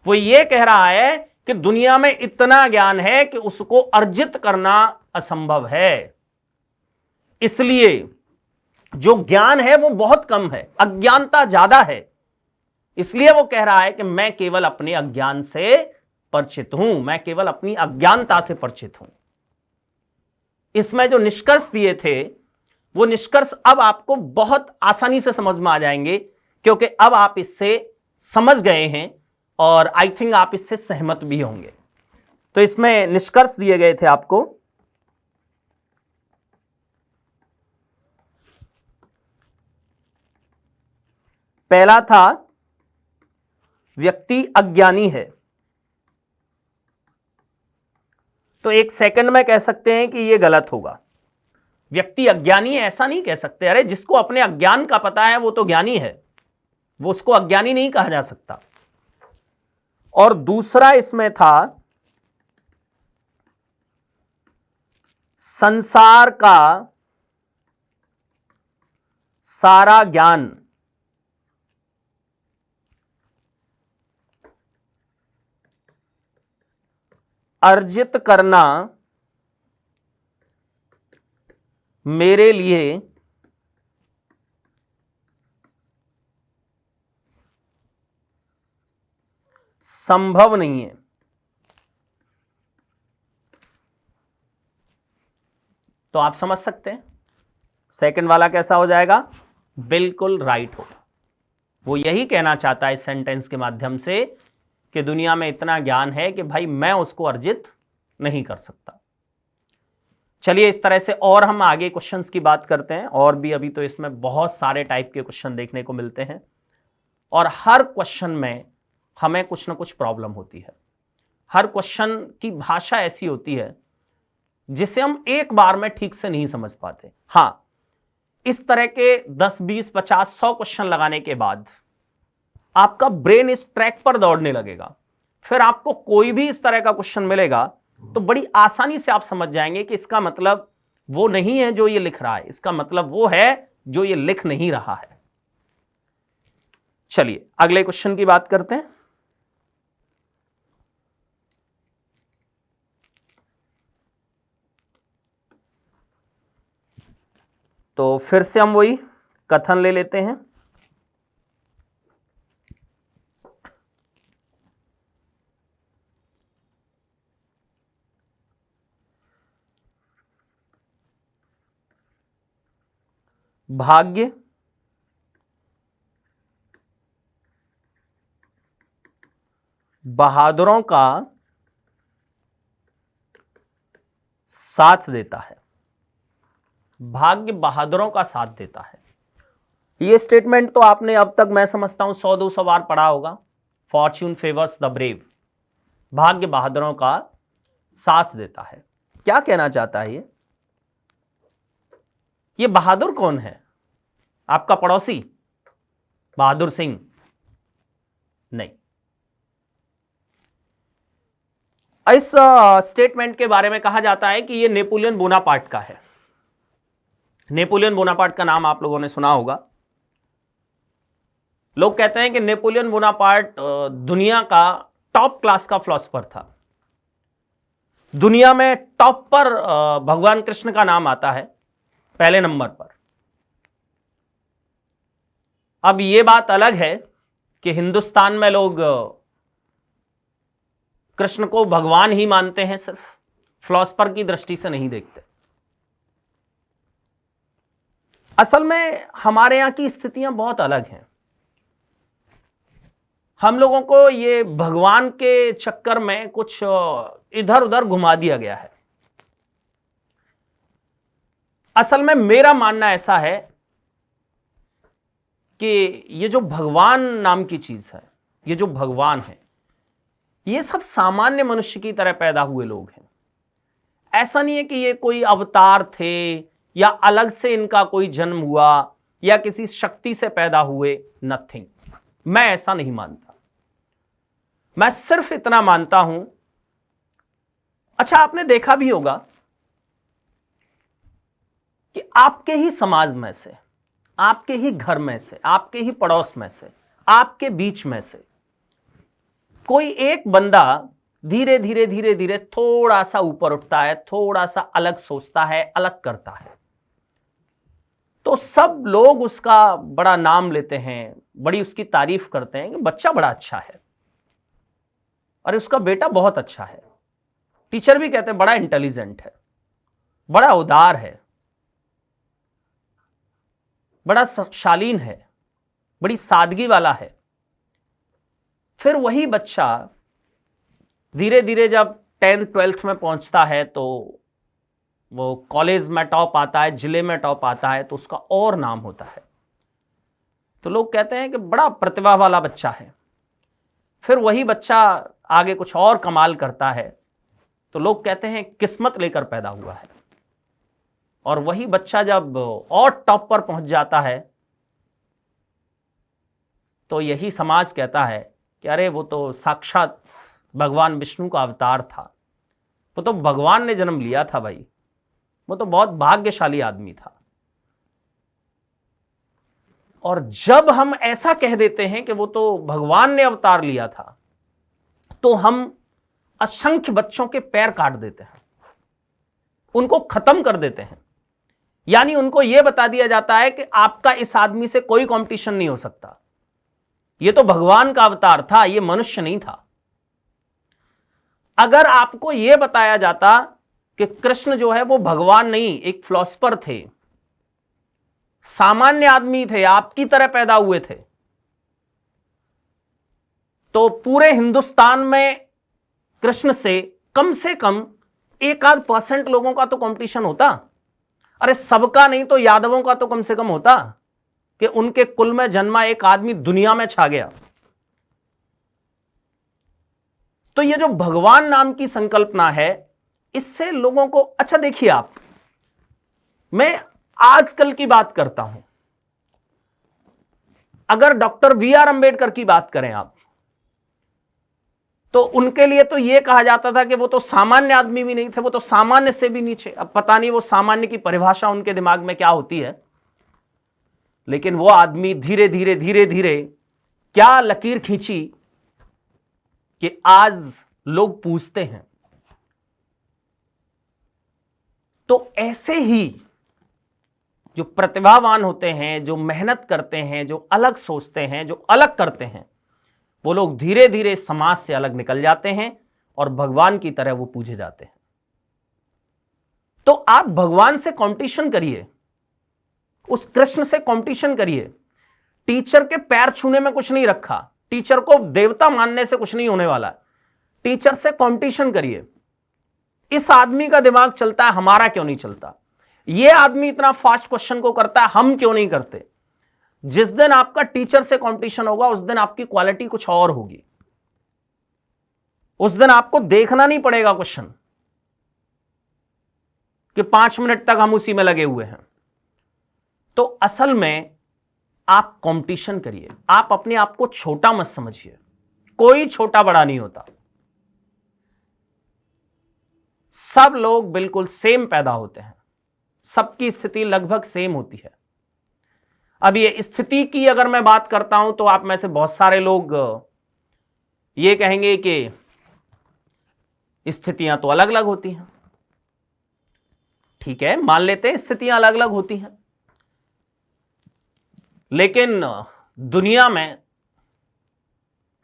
वो ये कह रहा है कि दुनिया में इतना ज्ञान है कि उसको अर्जित करना असंभव है। इसलिए जो ज्ञान है वो बहुत कम है, अज्ञानता ज्यादा है। इसलिए वो कह रहा है कि मैं केवल अपने अज्ञान से परिचित हूं, मैं केवल अपनी अज्ञानता से परिचित हूं। इसमें जो निष्कर्ष दिए थे वो निष्कर्ष अब आपको बहुत आसानी से समझ में आ जाएंगे, क्योंकि अब आप इससे समझ गए हैं और आई थिंक आप इससे सहमत भी होंगे। तो इसमें निष्कर्ष दिए गए थे आपको। पहला था व्यक्ति अज्ञानी है। तो एक सेकंड में कह सकते हैं कि यह गलत होगा। व्यक्ति अज्ञानी है ऐसा नहीं कह सकते। अरे जिसको अपने अज्ञान का पता है वो तो ज्ञानी है, वो उसको अज्ञानी नहीं कहा जा सकता। और दूसरा इसमें था संसार का सारा ज्ञान अर्जित करना मेरे लिए संभव नहीं है। तो आप समझ सकते हैं सेकंड वाला कैसा हो जाएगा, बिल्कुल राइट होगा। वो यही कहना चाहता है इस सेंटेंस के माध्यम से कि दुनिया में इतना ज्ञान है कि भाई मैं उसको अर्जित नहीं कर सकता। चलिए इस तरह से और हम आगे क्वेश्चंस की बात करते हैं, और भी अभी तो इसमें बहुत सारे टाइप के क्वेश्चन देखने को मिलते हैं और हर क्वेश्चन में हमें कुछ ना कुछ प्रॉब्लम होती है। हर क्वेश्चन की भाषा ऐसी होती है जिसे हम एक बार में ठीक से नहीं समझ पाते। हाँ, इस तरह के 10, 20, 50, 100 क्वेश्चन लगाने के बाद आपका ब्रेन इस ट्रैक पर दौड़ने लगेगा। फिर आपको कोई भी इस तरह का क्वेश्चन मिलेगा तो बड़ी आसानी से आप समझ जाएंगे कि इसका मतलब वो नहीं है जो ये लिख रहा है, इसका मतलब वो है जो ये लिख नहीं रहा है। चलिए अगले क्वेश्चन की बात करते हैं। तो फिर से हम वही कथन ले लेते हैं। भाग्य बहादुरों का साथ देता है। भाग्य बहादुरों का साथ देता है। यह स्टेटमेंट तो आपने अब तक मैं समझता हूं 100-200 बार पढ़ा होगा। फॉर्च्यून फेवर्स द ब्रेव, भाग्य बहादुरों का साथ देता है। क्या कहना चाहता है ये बहादुर कौन है? आपका पड़ोसी बहादुर सिंह? नहीं। इस स्टेटमेंट के बारे में कहा जाता है कि यह नेपोलियन बोनापार्ट का है। नेपोलियन बोनापार्ट का नाम आप लोगों ने सुना होगा। लोग कहते हैं कि नेपोलियन बोनापार्ट दुनिया का टॉप क्लास का फिलॉसफर था। दुनिया में टॉप पर भगवान कृष्ण का नाम आता है, पहले नंबर पर। अब यह बात अलग है कि हिंदुस्तान में लोग कृष्ण को भगवान ही मानते हैं, सिर्फ फिलॉसफर की दृष्टि से नहीं देखते। असल में हमारे यहां की स्थितियां बहुत अलग हैं। हम लोगों को ये भगवान के चक्कर में कुछ इधर उधर घुमा दिया गया है। असल में मेरा मानना ऐसा है कि ये जो भगवान नाम की चीज है, ये जो भगवान है, ये सब सामान्य मनुष्य की तरह पैदा हुए लोग हैं। ऐसा नहीं है कि ये कोई अवतार थे या अलग से इनका कोई जन्म हुआ या किसी शक्ति से पैदा हुए, नथिंग। मैं ऐसा नहीं मानता। मैं सिर्फ इतना मानता हूं, अच्छा आपने देखा भी होगा कि आपके ही समाज में से, आपके ही घर में से, आपके ही पड़ोस में से, आपके बीच में से कोई एक बंदा धीरे धीरे धीरे धीरे थोड़ा सा ऊपर उठता है, थोड़ा सा अलग सोचता है, अलग करता है, तो सब लोग उसका बड़ा नाम लेते हैं, बड़ी उसकी तारीफ करते हैं कि बच्चा बड़ा अच्छा है, अरे उसका बेटा बहुत अच्छा है। टीचर भी कहते हैं बड़ा इंटेलिजेंट है, बड़ा उदार है, बड़ा शालीन है, बड़ी सादगी वाला है। फिर वही बच्चा धीरे धीरे जब 10th 12th में पहुंचता है तो वो कॉलेज में टॉप आता है, जिले में टॉप आता है, तो उसका और नाम होता है, तो लोग कहते हैं कि बड़ा प्रतिभा वाला बच्चा है। फिर वही बच्चा आगे कुछ और कमाल करता है तो लोग कहते हैं किस्मत लेकर पैदा हुआ है। और वही बच्चा जब और टॉप पर पहुंच जाता है तो यही समाज कहता है कि अरे वो तो साक्षात भगवान विष्णु का अवतार था, वो तो भगवान ने जन्म लिया था भाई, वो तो बहुत भाग्यशाली आदमी था। और जब हम ऐसा कह देते हैं कि वो तो भगवान ने अवतार लिया था, तो हम असंख्य बच्चों के पैर काट देते हैं, उनको खत्म कर देते हैं। यानी उनको यह बता दिया जाता है कि आपका इस आदमी से कोई कंपटीशन नहीं हो सकता, यह तो भगवान का अवतार था, यह मनुष्य नहीं था। अगर आपको यह बताया जाता कि कृष्ण जो है वो भगवान नहीं, एक फिलॉसफर थे, सामान्य आदमी थे, आपकी तरह पैदा हुए थे, तो पूरे हिंदुस्तान में कृष्ण से कम 1-8% लोगों का तो कंपटीशन होता। अरे सबका नहीं तो यादवों का तो कम से कम होता कि उनके कुल में जन्मा एक आदमी दुनिया में छा गया। तो ये जो भगवान नाम की संकल्पना है, इससे लोगों को, अच्छा देखिए आप, मैं आजकल की बात करता हूं, अगर डॉक्टर वी.आर. अंबेडकर की बात करें आप, तो उनके लिए तो यह कहा जाता था कि वो तो सामान्य आदमी भी नहीं थे, वो तो सामान्य से भी नीचे। अब पता नहीं वो सामान्य की परिभाषा उनके दिमाग में क्या होती है, लेकिन वो आदमी धीरे धीरे क्या लकीर खींची कि आज लोग पूछते हैं। तो ऐसे ही जो प्रतिभावान होते हैं, जो मेहनत करते हैं, जो अलग सोचते हैं, जो अलग करते हैं, वो लोग धीरे धीरे समाज से अलग निकल जाते हैं और भगवान की तरह वो पूजे जाते हैं। तो आप भगवान से कंपटीशन करिए, उस कृष्ण से कंपटीशन करिए। टीचर के पैर छूने में कुछ नहीं रखा, टीचर को देवता मानने से कुछ नहीं होने वाला। टीचर से कंपटीशन करिए। इस आदमी का दिमाग चलता है, हमारा क्यों नहीं चलता? यह आदमी इतना फास्ट क्वेश्चन को करता है, हम क्यों नहीं करते? जिस दिन आपका टीचर से कंपटीशन होगा, उस दिन आपकी क्वालिटी कुछ और होगी। उस दिन आपको देखना नहीं पड़ेगा क्वेश्चन कि 5 मिनट तक हम उसी में लगे हुए हैं। तो असल में आप कंपटीशन करिए, आप अपने आप को छोटा मत समझिए, कोई छोटा बड़ा नहीं होता। सब लोग बिल्कुल सेम पैदा होते हैं, सबकी स्थिति लगभग सेम होती है। अब ये स्थिति की अगर मैं बात करता हूं तो आप में से बहुत सारे लोग ये कहेंगे कि स्थितियां तो अलग अलग होती हैं। ठीक है, मान लेते हैं स्थितियां अलग अलग होती हैं, लेकिन दुनिया में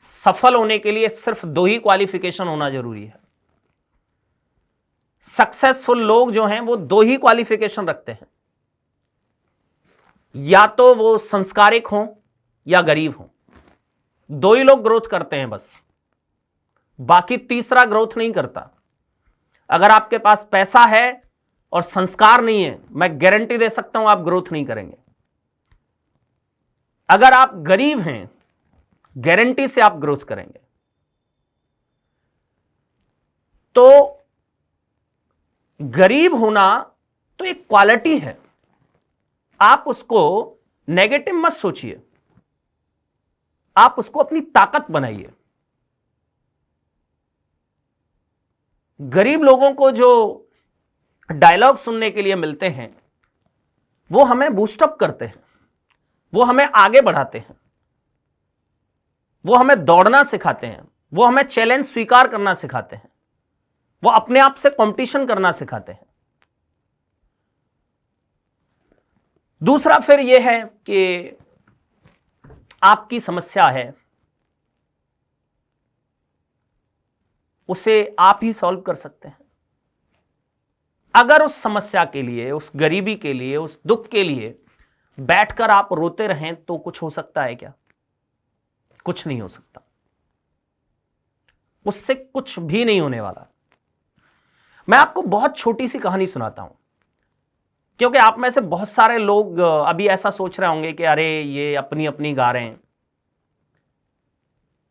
सफल होने के लिए सिर्फ 2 ही क्वालिफिकेशन होना जरूरी है। सक्सेसफुल लोग जो हैं वो 2 ही क्वालिफिकेशन रखते हैं, या तो वो संस्कारिक हों या गरीब हों। 2 ही लोग ग्रोथ करते हैं बस, बाकी तीसरा ग्रोथ नहीं करता। अगर आपके पास पैसा है और संस्कार नहीं है, मैं गारंटी दे सकता हूं आप ग्रोथ नहीं करेंगे। अगर आप गरीब हैं, गारंटी से आप ग्रोथ करेंगे। तो गरीब होना तो एक क्वालिटी है, आप उसको नेगेटिव मत सोचिए, आप उसको अपनी ताकत बनाइए। गरीब लोगों को जो डायलॉग सुनने के लिए मिलते हैं वो हमें बूस्टअप करते हैं, वो हमें आगे बढ़ाते हैं, वो हमें दौड़ना सिखाते हैं, वो हमें चैलेंज स्वीकार करना सिखाते हैं, वो अपने आप से कंपटीशन करना सिखाते हैं। दूसरा फिर यह है कि आपकी समस्या है, उसे आप ही सॉल्व कर सकते हैं। अगर उस समस्या के लिए, उस गरीबी के लिए, उस दुख के लिए बैठकर आप रोते रहें तो कुछ हो सकता है क्या? कुछ नहीं हो सकता, उससे कुछ भी नहीं होने वाला। मैं आपको बहुत छोटी सी कहानी सुनाता हूं, क्योंकि आप में से बहुत सारे लोग अभी ऐसा सोच रहे होंगे कि अरे ये अपनी अपनी गा रहे हैं,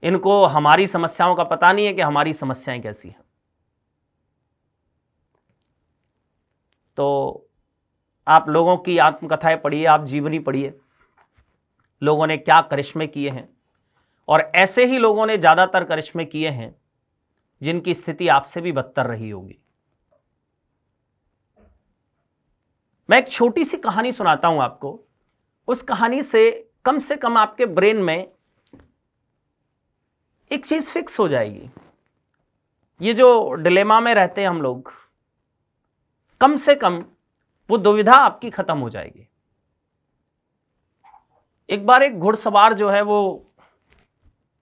इनको हमारी समस्याओं का पता नहीं है कि हमारी समस्याएं कैसी हैं। तो आप लोगों की आत्मकथाएं पढ़िए, आप जीवनी पढ़िए, लोगों ने क्या करिश्मे किए हैं, और ऐसे ही लोगों ने ज्यादातर करिश्मे किए हैं जिनकी स्थिति आपसे भी बदतर रही होगी। मैं एक छोटी सी कहानी सुनाता हूं आपको। उस कहानी से कम आपके ब्रेन में एक चीज फिक्स हो जाएगी। ये जो डिलेमा में रहते हैं हम लोग, कम से कम वो दुविधा आपकी खत्म हो जाएगी। एक बार एक घुड़सवार जो है वो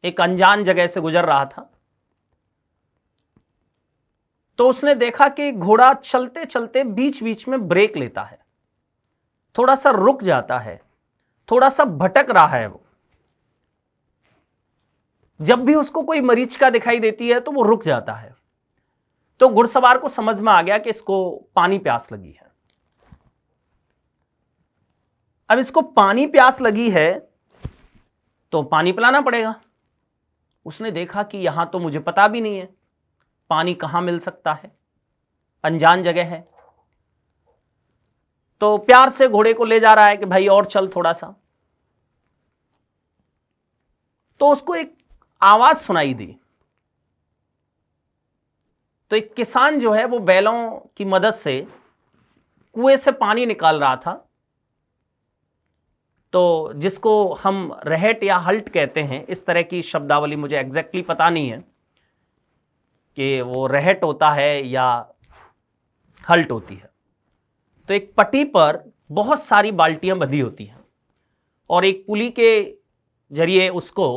एक अनजान जगह से गुजर रहा था, तो उसने देखा कि घोड़ा चलते चलते बीच बीच में ब्रेक लेता है, थोड़ा सा रुक जाता है, थोड़ा सा भटक रहा है। वो जब भी उसको कोई मरीचिका दिखाई देती है तो वो रुक जाता है। तो घुड़सवार को समझ में आ गया कि इसको पानी प्यास लगी है। अब इसको पानी प्यास लगी है तो पानी पिलाना पड़ेगा। उसने देखा कि यहां तो मुझे पता भी नहीं है पानी कहां मिल सकता है, अनजान जगह है। तो प्यार से घोड़े को ले जा रहा है कि भाई और चल थोड़ा सा। तो उसको एक आवाज सुनाई दी। तो एक किसान जो है वो बैलों की मदद से कुएं से पानी निकाल रहा था, तो जिसको हम रहट या हल्ट कहते हैं, इस तरह की शब्दावली मुझे एग्जैक्टली पता नहीं है कि वो रहट होता है या हल्ट होती है। तो एक पट्टी पर बहुत सारी बाल्टियां बंधी होती हैं और एक पुली के जरिए उसको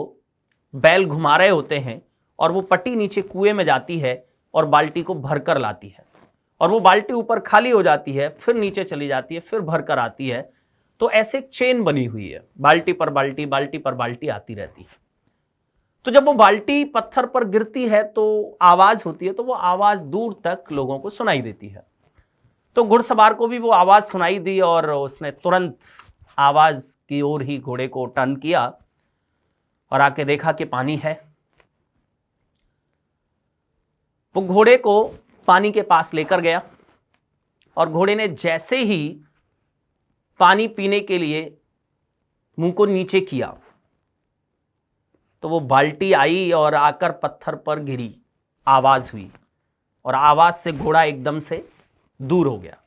बैल घुमा रहे होते हैं, और वो पट्टी नीचे कुएं में जाती है और बाल्टी को भरकर लाती है, और वो बाल्टी ऊपर खाली हो जाती है, फिर नीचे चली जाती है, फिर भरकर आती है। तो ऐसे एक चेन बनी हुई है, बाल्टी पर बाल्टी, बाल्टी पर बाल्टी आती रहती है। तो जब वो बाल्टी पत्थर पर गिरती है तो आवाज होती है, तो वो आवाज दूर तक लोगों को सुनाई देती है। तो घुड़सवार को भी वो आवाज सुनाई दी और उसने तुरंत आवाज की ओर ही घोड़े को टर्न किया और आके देखा कि पानी है। वो घोड़े को पानी के पास लेकर गया और घोड़े ने जैसे ही पानी पीने के लिए मुंह को नीचे किया तो वो बाल्टी आई और आकर पत्थर पर गिरी, आवाज हुई, और आवाज से घोड़ा एकदम से दूर हो गया।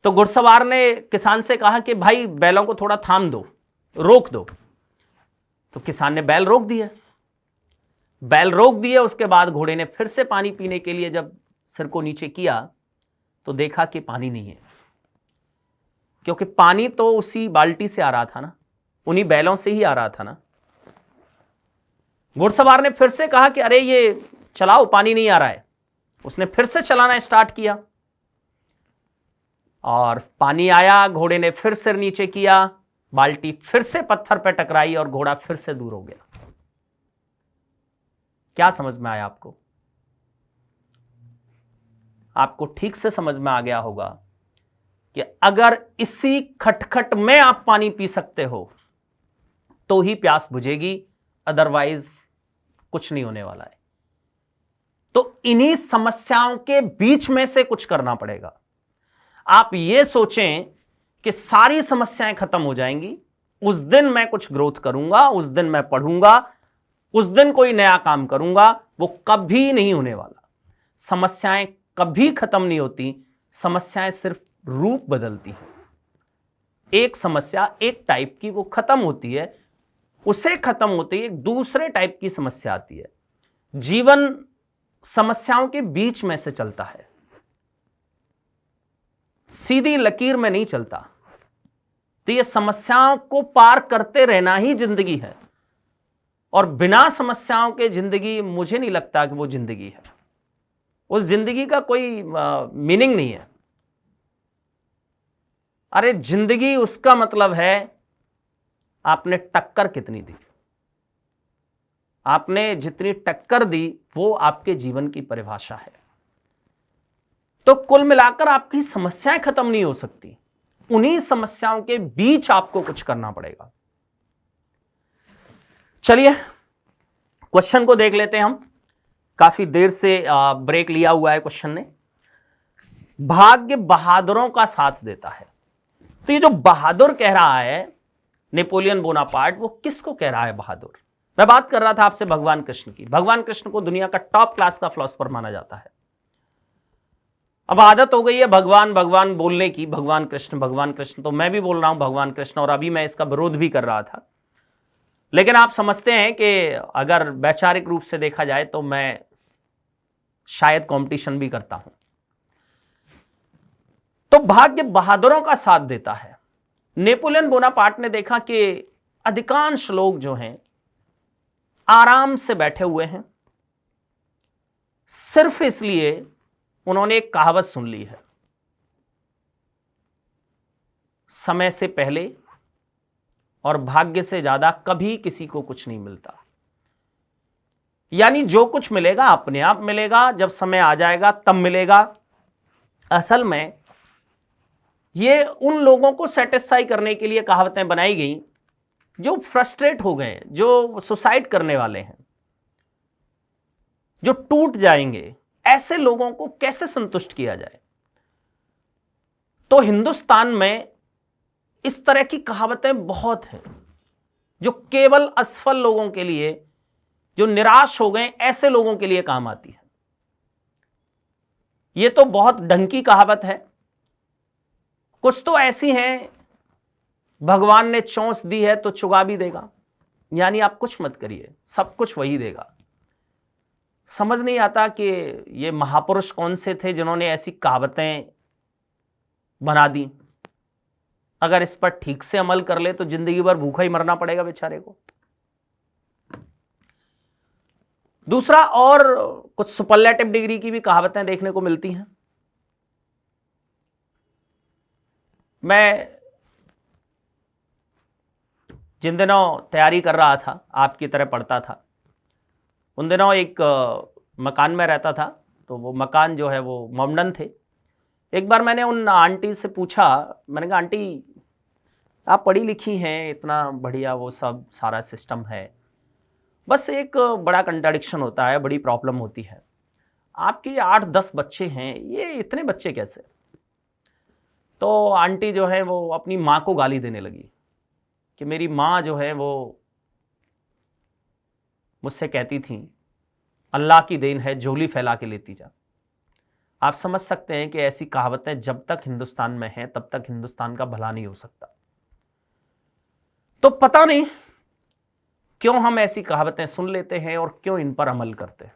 तो घुड़सवार ने किसान से कहा कि भाई बैलों को थोड़ा थाम दो, रोक दो। तो किसान ने बैल रोक दिए। बैल रोक दिए, उसके बाद घोड़े ने फिर से पानी पीने के लिए जब सिर को नीचे किया तो देखा कि पानी नहीं है, क्योंकि पानी तो उसी बाल्टी से आ रहा था ना, उन्हीं बैलों से ही आ रहा था ना। घुड़सवार ने फिर से कहा कि अरे ये चलाओ, पानी नहीं आ रहा है। उसने फिर से चलाना स्टार्ट किया और पानी आया। घोड़े ने फिर सिर नीचे किया, बाल्टी फिर से पत्थर पर टकराई और घोड़ा फिर से दूर हो गया। क्या समझ में आया आपको? आपको ठीक से समझ में आ गया होगा कि अगर इसी खटखट में आप पानी पी सकते हो तो ही प्यास बुझेगी, अदरवाइज कुछ नहीं होने वाला है। तो इन्हीं समस्याओं के बीच में से कुछ करना पड़ेगा। आप ये सोचें कि सारी समस्याएं खत्म हो जाएंगी, उस दिन मैं कुछ ग्रोथ करूंगा, उस दिन मैं पढ़ूंगा, उस दिन कोई नया काम करूंगा, वो कभी नहीं होने वाला। समस्याएं कभी खत्म नहीं होती, समस्याएं सिर्फ रूप बदलती हैं। एक समस्या एक टाइप की वो खत्म होती है, उसे खत्म होते ही एक दूसरे टाइप की समस्या आती है। जीवन समस्याओं के बीच में से चलता है, सीधी लकीर में नहीं चलता। तो ये समस्याओं को पार करते रहना ही जिंदगी है, और बिना समस्याओं के जिंदगी मुझे नहीं लगता कि वो जिंदगी है। उस जिंदगी का कोई मीनिंग नहीं है। अरे जिंदगी उसका मतलब है आपने टक्कर कितनी दी, आपने जितनी टक्कर दी वो आपके जीवन की परिभाषा है। तो कुल मिलाकर आपकी समस्याएं खत्म नहीं हो सकती, उन्हीं समस्याओं के बीच आपको कुछ करना पड़ेगा। चलिए क्वेश्चन को देख लेते हैं हम। काफी देर से ब्रेक लिया हुआ है क्वेश्चन ने। भाग्य बहादुरों का साथ देता है। तो ये जो बहादुर कह रहा है नेपोलियन बोनापार्ट, वो किसको कह रहा है बहादुर? मैं बात कर रहा था आपसे भगवान कृष्ण की। भगवान कृष्ण को दुनिया का टॉप क्लास का फिलॉसफर माना जाता है। अब आदत हो गई है भगवान भगवान बोलने की, भगवान कृष्ण, तो मैं भी बोल रहा हूं भगवान कृष्ण, और अभी मैं इसका विरोध भी कर रहा था। लेकिन आप समझते हैं कि अगर वैचारिक रूप से देखा जाए तो मैं शायद कंपटीशन भी करता हूं। तो भाग्य बहादुरों का साथ देता है। नेपोलियन बोनापार्ट ने देखा कि अधिकांश लोग जो हैं आराम से बैठे हुए हैं, सिर्फ इसलिए उन्होंने एक कहावत सुन ली है, समय से पहले और भाग्य से ज्यादा कभी किसी को कुछ नहीं मिलता। यानी जो कुछ मिलेगा अपने आप मिलेगा, जब समय आ जाएगा तब मिलेगा। असल में ये उन लोगों को सेटिस्फाई करने के लिए कहावतें बनाई गई जो फ्रस्ट्रेट हो गए, जो सुसाइड करने वाले हैं, जो टूट जाएंगे। ऐसे लोगों को कैसे संतुष्ट किया जाए? तो हिंदुस्तान में इस तरह की कहावतें बहुत हैं जो केवल असफल लोगों के लिए, जो निराश हो गए, ऐसे लोगों के लिए काम आती है। यह तो बहुत ढंग की कहावत है। कुछ तो ऐसी हैं, भगवान ने चोंच दी है तो चुगा भी देगा, यानी आप कुछ मत करिए, सब कुछ वही देगा। समझ नहीं आता कि ये महापुरुष कौन से थे जिन्होंने ऐसी कहावतें बना दी। अगर इस पर ठीक से अमल कर ले तो जिंदगी भर भूखा ही मरना पड़ेगा बेचारे को। दूसरा, और कुछ सुपरलेटिव डिग्री की भी कहावतें देखने को मिलती हैं। मैं जिन दिनों तैयारी कर रहा था, आपकी तरह पढ़ता था, उन दिनों एक मकान में रहता था। तो वो मकान जो है वो मोमडन थे। एक बार मैंने उन आंटी से पूछा, मैंने कहा आंटी आप पढ़ी लिखी हैं, इतना बढ़िया वो सब सारा सिस्टम है, बस एक बड़ा कंट्राडिक्शन होता है, बड़ी प्रॉब्लम होती है, आपके 8-10 बच्चे हैं, ये इतने बच्चे कैसे? तो आंटी जो है वो अपनी माँ को गाली देने लगी कि मेरी माँ जो है वो मुझसे कहती थी अल्लाह की देन है, झोली फैला के लेती जा। आप समझ सकते हैं कि ऐसी कहावतें जब तक हिंदुस्तान में हैं तब तक हिंदुस्तान का भला नहीं हो सकता। तो पता नहीं क्यों हम ऐसी कहावतें सुन लेते हैं और क्यों इन पर अमल करते हैं।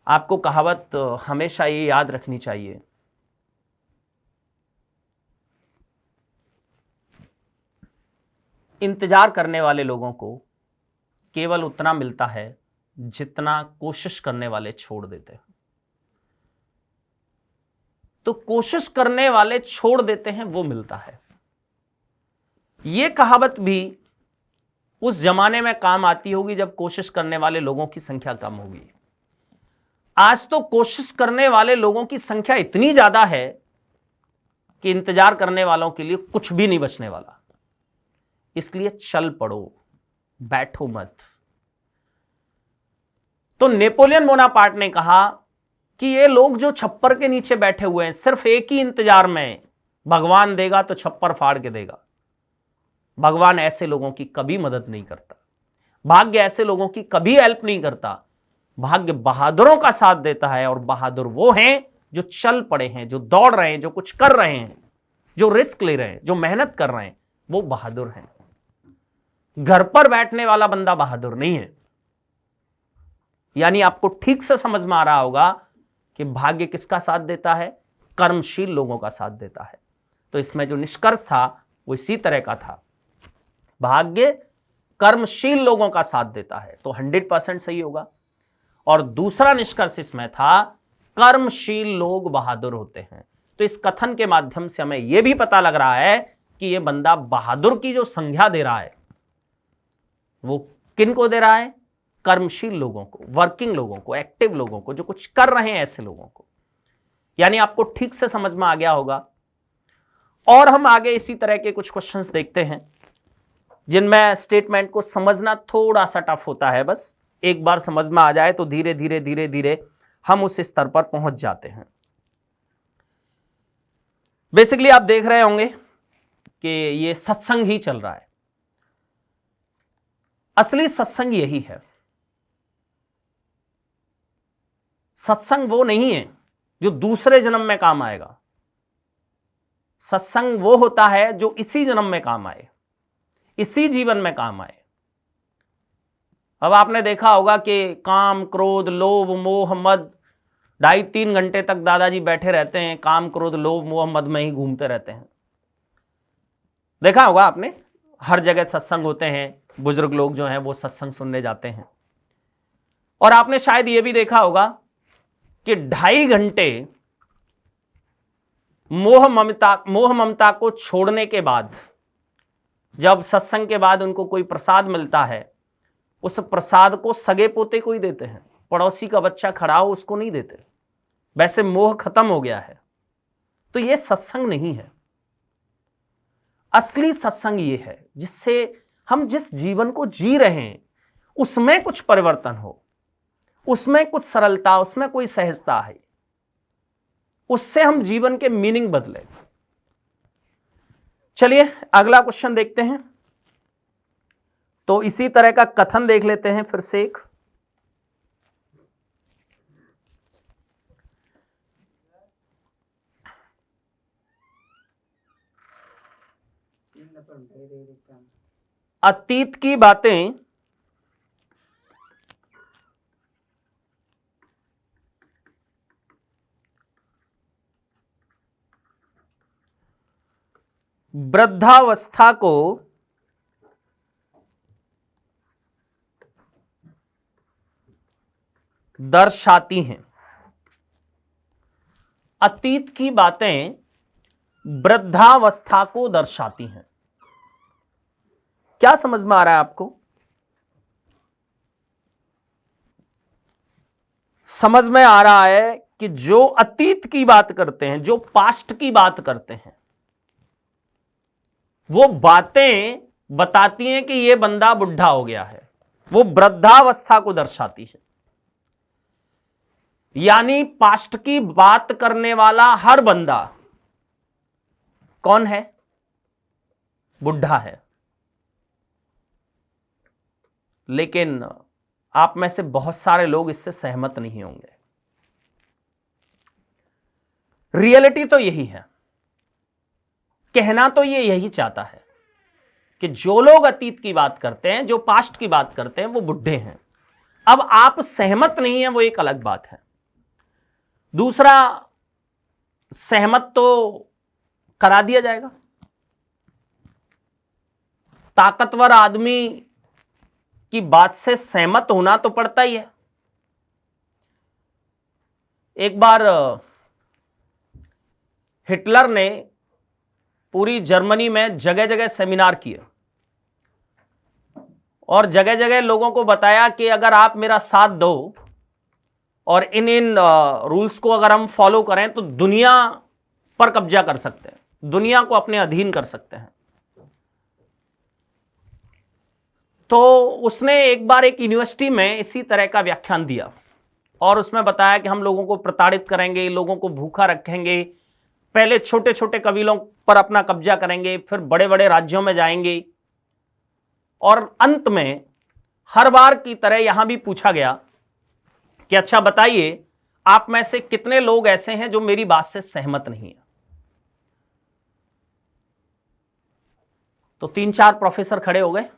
आपको कहावत हमेशा ये याद रखनी चाहिए, इंतजार करने वाले लोगों को केवल उतना मिलता है जितना कोशिश करने वाले छोड़ देते हैं। तो कोशिश करने वाले छोड़ देते हैं, वो मिलता है। यह कहावत भी उस जमाने में काम आती होगी जब कोशिश करने वाले लोगों की संख्या कम होगी। आज तो कोशिश करने वाले लोगों की संख्या इतनी ज्यादा है कि इंतजार करने वालों के लिए कुछ भी नहीं बचने वाला। इसलिए चल पड़ो, बैठो मत। तो नेपोलियन बोनापार्ट ने कहा कि ये लोग जो छप्पर के नीचे बैठे हुए हैं, सिर्फ एक ही इंतजार में, भगवान देगा तो छप्पर फाड़ के देगा। भगवान ऐसे लोगों की कभी मदद नहीं करता, भाग्य ऐसे लोगों की कभी हेल्प नहीं करता। भाग्य बहादुरों का साथ देता है, और बहादुर वो हैं जो चल पड़े हैं, जो दौड़ रहे हैं, जो कुछ कर रहे हैं, जो रिस्क ले रहे हैं, जो मेहनत कर रहे हैं, वो बहादुर हैं। घर पर बैठने वाला बंदा बहादुर नहीं है। यानी आपको ठीक से समझ में आ रहा होगा कि भाग्य किसका साथ देता है? कर्मशील लोगों का साथ देता है। तो इसमें जो निष्कर्ष था वो इसी तरह का था, भाग्य कर्मशील लोगों का साथ देता है, तो 100% सही होगा। और दूसरा निष्कर्ष इसमें था, कर्मशील लोग बहादुर होते हैं। तो इस कथन के माध्यम से हमें यह भी पता लग रहा है कि यह बंदा बहादुर की जो संज्ञा दे रहा है वो किन को दे रहा है? कर्मशील लोगों को, वर्किंग लोगों को, एक्टिव लोगों को, जो कुछ कर रहे हैं ऐसे लोगों को। यानी आपको ठीक से समझ में आ गया होगा। और हम आगे इसी तरह के कुछ क्वेश्चंस देखते हैं जिनमें स्टेटमेंट को समझना थोड़ा सा टफ होता है। बस एक बार समझ में आ जाए तो धीरे धीरे धीरे धीरे हम उस स्तर पर पहुंच जाते हैं। बेसिकली आप देख रहे होंगे कि ये सत्संग ही चल रहा है। असली सत्संग यही है। सत्संग वो नहीं है जो दूसरे जन्म में काम आएगा। सत्संग वो होता है जो इसी जन्म में काम आए, इसी जीवन में काम आए। अब आपने देखा होगा कि काम, क्रोध, लोभ, मोह, मद 2.5-3 घंटे तक दादाजी बैठे रहते हैं, काम, क्रोध, लोभ, मोह, मद में ही घूमते रहते हैं। देखा होगा आपने, हर जगह सत्संग होते हैं, बुजुर्ग लोग जो हैं वो सत्संग सुनने जाते हैं। और आपने शायद ये भी देखा होगा कि 2.5 घंटे मोह ममता को छोड़ने के बाद जब सत्संग के बाद उनको कोई प्रसाद मिलता है, उस प्रसाद को सगे पोते को ही देते हैं, पड़ोसी का बच्चा खड़ा हो उसको नहीं देते। वैसे मोह खत्म हो गया है। तो यह सत्संग नहीं है। असली सत्संग यह है जिससे हम जिस जीवन को जी रहे हैं उसमें कुछ परिवर्तन हो, उसमें कुछ सरलता, उसमें कोई सहजता है, उससे हम जीवन के मीनिंग बदले। चलिए अगला क्वेश्चन देखते हैं। तो इसी तरह का कथन देख लेते हैं फिर से एक। अतीत की बातें वृद्धावस्था को दर्शाती हैं। अतीत की बातें वृद्धावस्था को दर्शाती हैं। क्या समझ में आ रहा है आपको? समझ में आ रहा है कि जो अतीत की बात करते हैं, जो पास्ट की बात करते हैं, वो बातें बताती हैं कि ये बंदा बुढ़ा हो गया है, वो वृद्धावस्था को दर्शाती है। यानी पास्ट की बात करने वाला हर बंदा कौन है? बुढ़ा है। लेकिन आप में से बहुत सारे लोग इससे सहमत नहीं होंगे। रियलिटी तो यही है, कहना तो ये यही चाहता है कि जो लोग अतीत की बात करते हैं, जो पास्ट की बात करते हैं, वो बुढ़े हैं। अब आप सहमत नहीं हैं, वो एक अलग बात है। दूसरा, सहमत तो करा दिया जाएगा। ताकतवर आदमी की बात से सहमत होना तो पड़ता ही है। एक बार हिटलर ने पूरी जर्मनी में जगह जगह सेमिनार किए और जगह जगह लोगों को बताया कि अगर आप मेरा साथ दो और इन रूल्स को अगर हम फॉलो करें तो दुनिया पर कब्जा कर सकते हैं, दुनिया को अपने अधीन कर सकते हैं। तो उसने एक बार एक यूनिवर्सिटी में इसी तरह का व्याख्यान दिया और उसमें बताया कि हम लोगों को प्रताड़ित करेंगे, लोगों को भूखा रखेंगे, पहले छोटे छोटे कबीलों पर अपना कब्जा करेंगे, फिर बड़े बड़े राज्यों में जाएंगे। और अंत में हर बार की तरह यहां भी पूछा गया कि अच्छा बताइए, आप में से कितने लोग ऐसे हैं जो मेरी बात से सहमत नहीं है? तो 3-4 प्रोफेसर खड़े हो गए।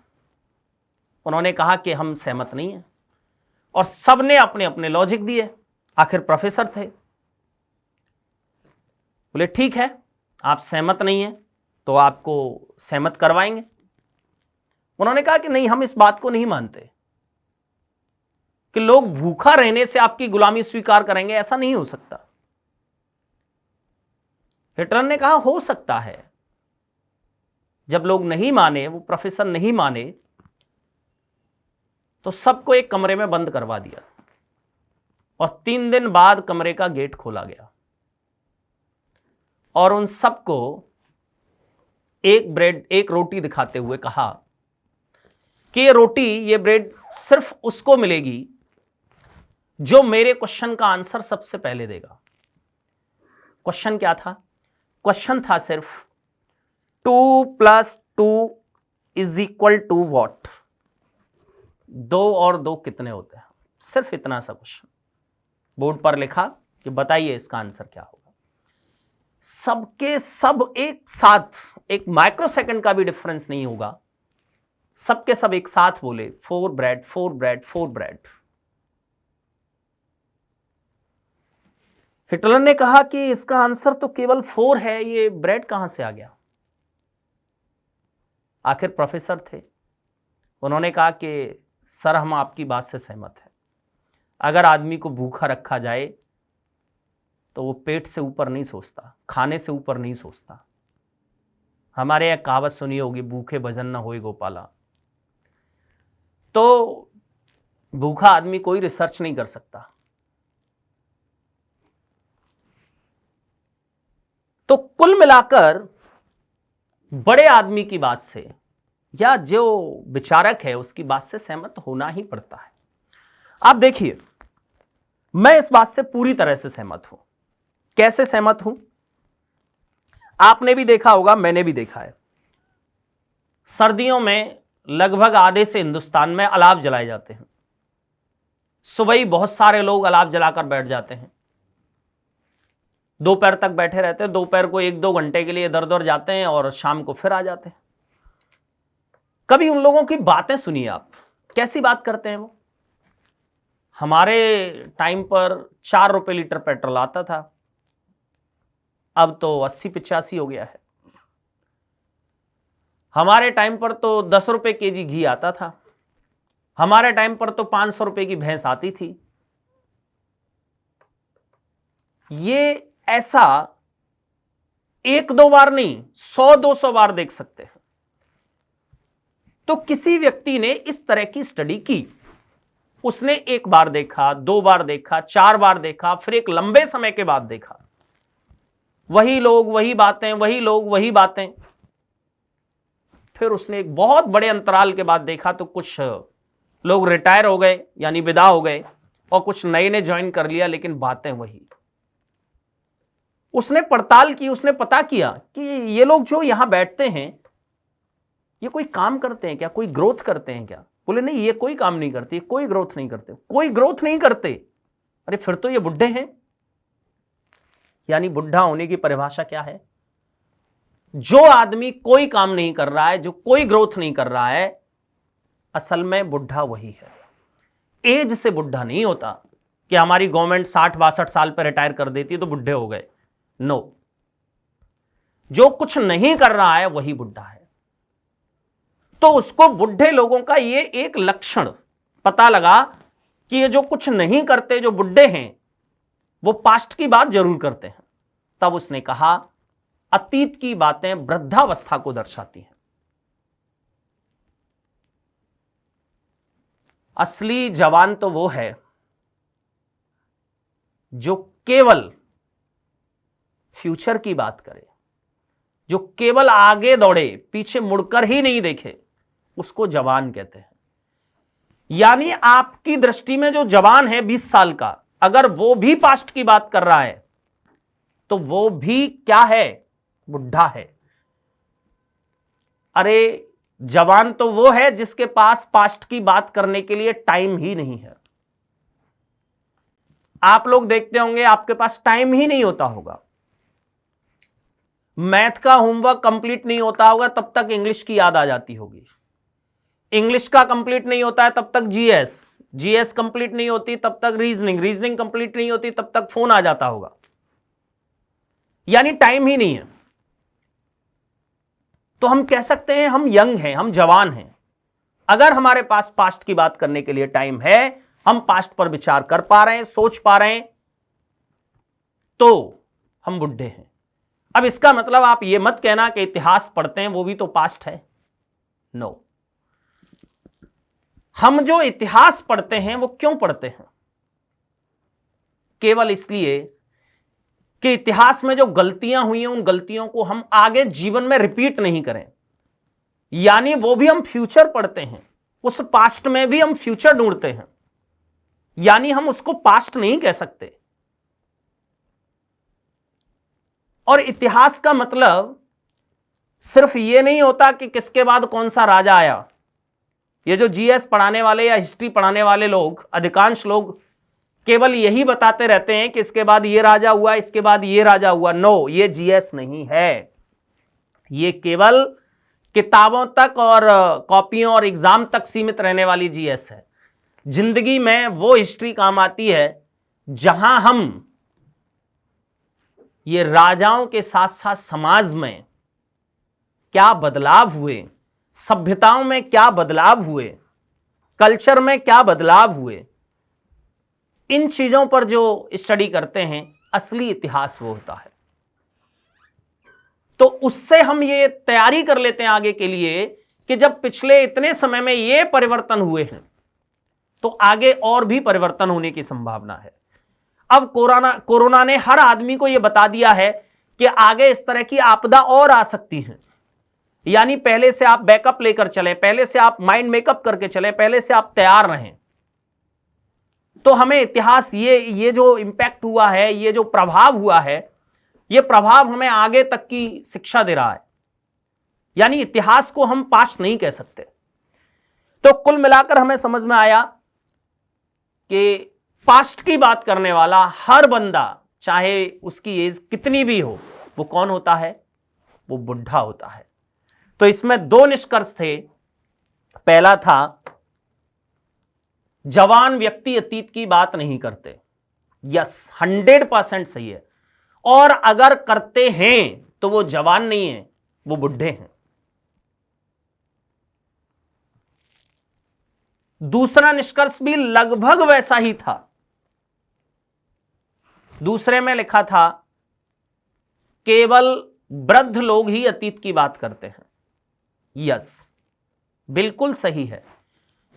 उन्होंने कहा कि हम सहमत नहीं हैं, और सबने अपने अपने लॉजिक दिए। आखिर प्रोफेसर थे। बोले ठीक है, आप सहमत नहीं हैं तो आपको सहमत करवाएंगे। उन्होंने कहा कि नहीं, हम इस बात को नहीं मानते कि लोग भूखा रहने से आपकी गुलामी स्वीकार करेंगे, ऐसा नहीं हो सकता। हिटलर ने कहा हो सकता है। जब लोग नहीं माने, वो प्रोफेसर नहीं माने, तो सबको एक कमरे में बंद करवा दिया और 3 दिन बाद कमरे का गेट खोला गया और उन सबको एक रोटी दिखाते हुए कहा कि ये रोटी, ये ब्रेड सिर्फ उसको मिलेगी जो मेरे क्वेश्चन का आंसर सबसे पहले देगा। क्वेश्चन क्या था? क्वेश्चन था सिर्फ 2 + 2 = वॉट। 2 और 2 कितने होते हैं? सिर्फ इतना सा क्वेश्चन बोर्ड पर लिखा कि बताइए इसका आंसर क्या होगा। सबके सब एक साथ, एक माइक्रोसेकंड का भी डिफरेंस नहीं होगा, सबके सब एक साथ बोले 4 ब्रेड 4 ब्रेड 4 ब्रेड। हिटलर ने कहा कि इसका आंसर तो केवल 4 है, ये ब्रेड कहां से आ गया? आखिर प्रोफेसर थे, उन्होंने कहा कि सर हम आपकी बात से सहमत हैं। अगर आदमी को भूखा रखा जाए तो वो पेट से ऊपर नहीं सोचता, खाने से ऊपर नहीं सोचता। हमारे यहां कहावत सुनी होगी, भूखे भजन न होए गोपाला। तो भूखा आदमी कोई रिसर्च नहीं कर सकता। तो कुल मिलाकर बड़े आदमी की बात से या जो विचारक है उसकी बात से सहमत होना ही पड़ता है। आप देखिए, मैं इस बात से पूरी तरह से सहमत हूं। कैसे सहमत हूं? आपने भी देखा होगा, मैंने भी देखा है, सर्दियों में लगभग आधे से हिंदुस्तान में अलाव जलाए जाते हैं। सुबह ही बहुत सारे लोग अलाव जलाकर बैठ जाते हैं, दोपहर तक बैठे रहते हैं। दोपहर को 1-2 घंटे के लिए इधर उधर जाते हैं और शाम को फिर आ जाते हैं। कभी उन लोगों की बातें सुनिए आप, कैसी बात करते हैं वो। हमारे टाइम पर 4 रुपए लीटर पेट्रोल आता था, अब तो 80-85 हो गया है। हमारे टाइम पर तो 10 रुपए केजी घी आता था। हमारे टाइम पर तो 500 रुपए की भैंस आती थी। ये ऐसा 1-2 बार नहीं, 100-200 बार देख सकते हैं। तो किसी व्यक्ति ने इस तरह की स्टडी की, उसने 1 बार देखा, 2 बार देखा, 4 बार देखा, फिर एक लंबे समय के बाद देखा, वही लोग वही बातें, वही लोग वही बातें। फिर उसने एक बहुत बड़े अंतराल के बाद देखा तो कुछ लोग रिटायर हो गए यानी विदा हो गए और कुछ नए ने ज्वाइन कर लिया, लेकिन बातें वही। उसने पड़ताल की, उसने पता किया कि ये लोग जो यहां बैठते हैं ये कोई काम करते हैं क्या, कोई ग्रोथ करते हैं क्या? बोले नहीं, ये कोई काम नहीं करते, कोई ग्रोथ नहीं करते, कोई ग्रोथ नहीं करते। अरे फिर तो ये बुढ़े हैं। यानी बुढ़ा होने की परिभाषा क्या है? जो आदमी कोई काम नहीं कर रहा है, जो कोई ग्रोथ नहीं कर रहा है, असल में बुढ़ा वही है। एज से बुढ़ा नहीं होता कि हमारी गवर्नमेंट 60-62 साल पर रिटायर कर देती तो बुढ़े हो गए। नो, जो कुछ नहीं कर रहा है वही बुढ़ा है। तो उसको बुढ़े लोगों का ये एक लक्षण पता लगा कि ये जो कुछ नहीं करते, जो बुढ़े हैं, वो पास्ट की बात जरूर करते हैं। तब उसने कहा अतीत की बातें वृद्धावस्था को दर्शाती हैं। असली जवान तो वो है जो केवल फ्यूचर की बात करे, जो केवल आगे दौड़े, पीछे मुड़कर ही नहीं देखे, उसको जवान कहते हैं। यानी आपकी दृष्टि में जो जवान है 20 साल का, अगर वो भी पास्ट की बात कर रहा है तो वो भी क्या है? बुढ़ा है। अरे जवान तो वो है जिसके पास पास्ट की बात करने के लिए टाइम ही नहीं है। आप लोग देखते होंगे आपके पास टाइम ही नहीं होता होगा। मैथ का होमवर्क कंप्लीट नहीं होता होगा तब तक इंग्लिश की याद आ जाती होगी। इंग्लिश का कंप्लीट नहीं होता है तब तक जीएस कंप्लीट नहीं होती तब तक रीजनिंग कंप्लीट नहीं होती तब तक फोन आ जाता होगा। यानी टाइम ही नहीं है। तो हम कह सकते हैं हम यंग हैं, हम जवान हैं। अगर हमारे पास पास्ट की बात करने के लिए टाइम है, हम पास्ट पर विचार कर पा रहे हैं, सोच पा रहे हैं, तो हम बुढ़े हैं। अब इसका मतलब आप ये मत कहना कि इतिहास पढ़ते हैं वो भी तो पास्ट है। नो, हम जो इतिहास पढ़ते हैं वो क्यों पढ़ते हैं? केवल इसलिए कि इतिहास में जो गलतियां हुई हैं उन गलतियों को हम आगे जीवन में रिपीट नहीं करें। यानी वो भी हम फ्यूचर पढ़ते हैं, उस पास्ट में भी हम फ्यूचर ढूंढते हैं। यानी हम उसको पास्ट नहीं कह सकते। और इतिहास का मतलब सिर्फ ये नहीं होता कि किसके बाद कौन सा राजा आया। ये जो जीएस पढ़ाने वाले या हिस्ट्री पढ़ाने वाले लोग, अधिकांश लोग केवल यही बताते रहते हैं कि इसके बाद ये राजा हुआ, इसके बाद ये राजा हुआ। नो, ये जीएस नहीं है। ये केवल किताबों तक और कॉपियों और एग्जाम तक सीमित रहने वाली जीएस है। जिंदगी में वो हिस्ट्री काम आती है जहां हम ये राजाओं के साथ साथ समाज में क्या बदलाव हुए, सभ्यताओं में क्या बदलाव हुए, कल्चर में क्या बदलाव हुए, इन चीजों पर जो स्टडी करते हैं, असली इतिहास वो होता है। तो उससे हम ये तैयारी कर लेते हैं आगे के लिए कि जब पिछले इतने समय में ये परिवर्तन हुए हैं तो आगे और भी परिवर्तन होने की संभावना है। अब कोरोना ने हर आदमी को यह बता दिया है कि आगे इस तरह की आपदा और आ सकती है। यानी पहले से आप बैकअप लेकर चले, पहले से आप माइंड मेकअप करके चले, पहले से आप तैयार रहें। तो हमें इतिहास, ये जो इंपैक्ट हुआ है, ये जो प्रभाव हुआ है, ये प्रभाव हमें आगे तक की शिक्षा दे रहा है। यानी इतिहास को हम पास्ट नहीं कह सकते। तो कुल मिलाकर हमें समझ में आया कि पास्ट की बात करने वाला हर बंदा, चाहे उसकी एज कितनी भी हो, वो कौन होता है? वो बुढ़ा होता है। तो इसमें दो निष्कर्ष थे। पहला था जवान व्यक्ति अतीत की बात नहीं करते। यस, 100% सही है। और अगर करते हैं तो वो जवान नहीं है, वो बुढ़े हैं। दूसरा निष्कर्ष भी लगभग वैसा ही था। दूसरे में लिखा था केवल वृद्ध लोग ही अतीत की बात करते हैं। यस, बिल्कुल सही है।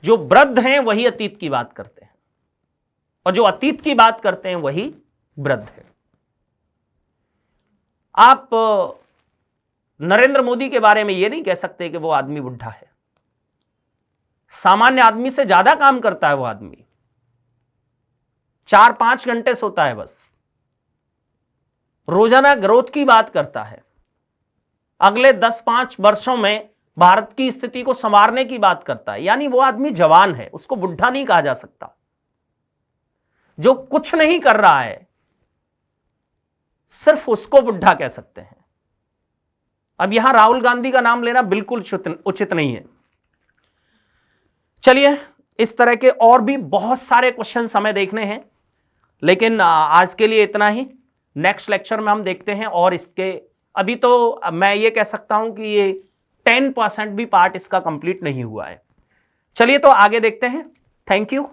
जो वृद्ध हैं वही अतीत की बात करते हैं, और जो अतीत की बात करते हैं वही वृद्ध है। आप नरेंद्र मोदी के बारे में यह नहीं कह सकते कि वो आदमी बुढ़ा है। सामान्य आदमी से ज्यादा काम करता है वो आदमी। 4-5 घंटे सोता है बस। रोजाना ग्रोथ की बात करता है। अगले 10-5 वर्षों में भारत की स्थिति को संवारने की बात करता है। यानी वो आदमी जवान है, उसको बुढ़ा नहीं कहा जा सकता। जो कुछ नहीं कर रहा है सिर्फ उसको बुढ़ा कह सकते हैं। अब यहां राहुल गांधी का नाम लेना बिल्कुल उचित नहीं है। चलिए, इस तरह के और भी बहुत सारे क्वेश्चन हमें देखने हैं, लेकिन आज के लिए इतना ही। नेक्स्ट लेक्चर में हम देखते हैं। और इसके अभी तो मैं ये कह सकता हूं कि ये 10% भी पार्ट इसका कंप्लीट नहीं हुआ है। चलिए, तो आगे देखते हैं। Thank you.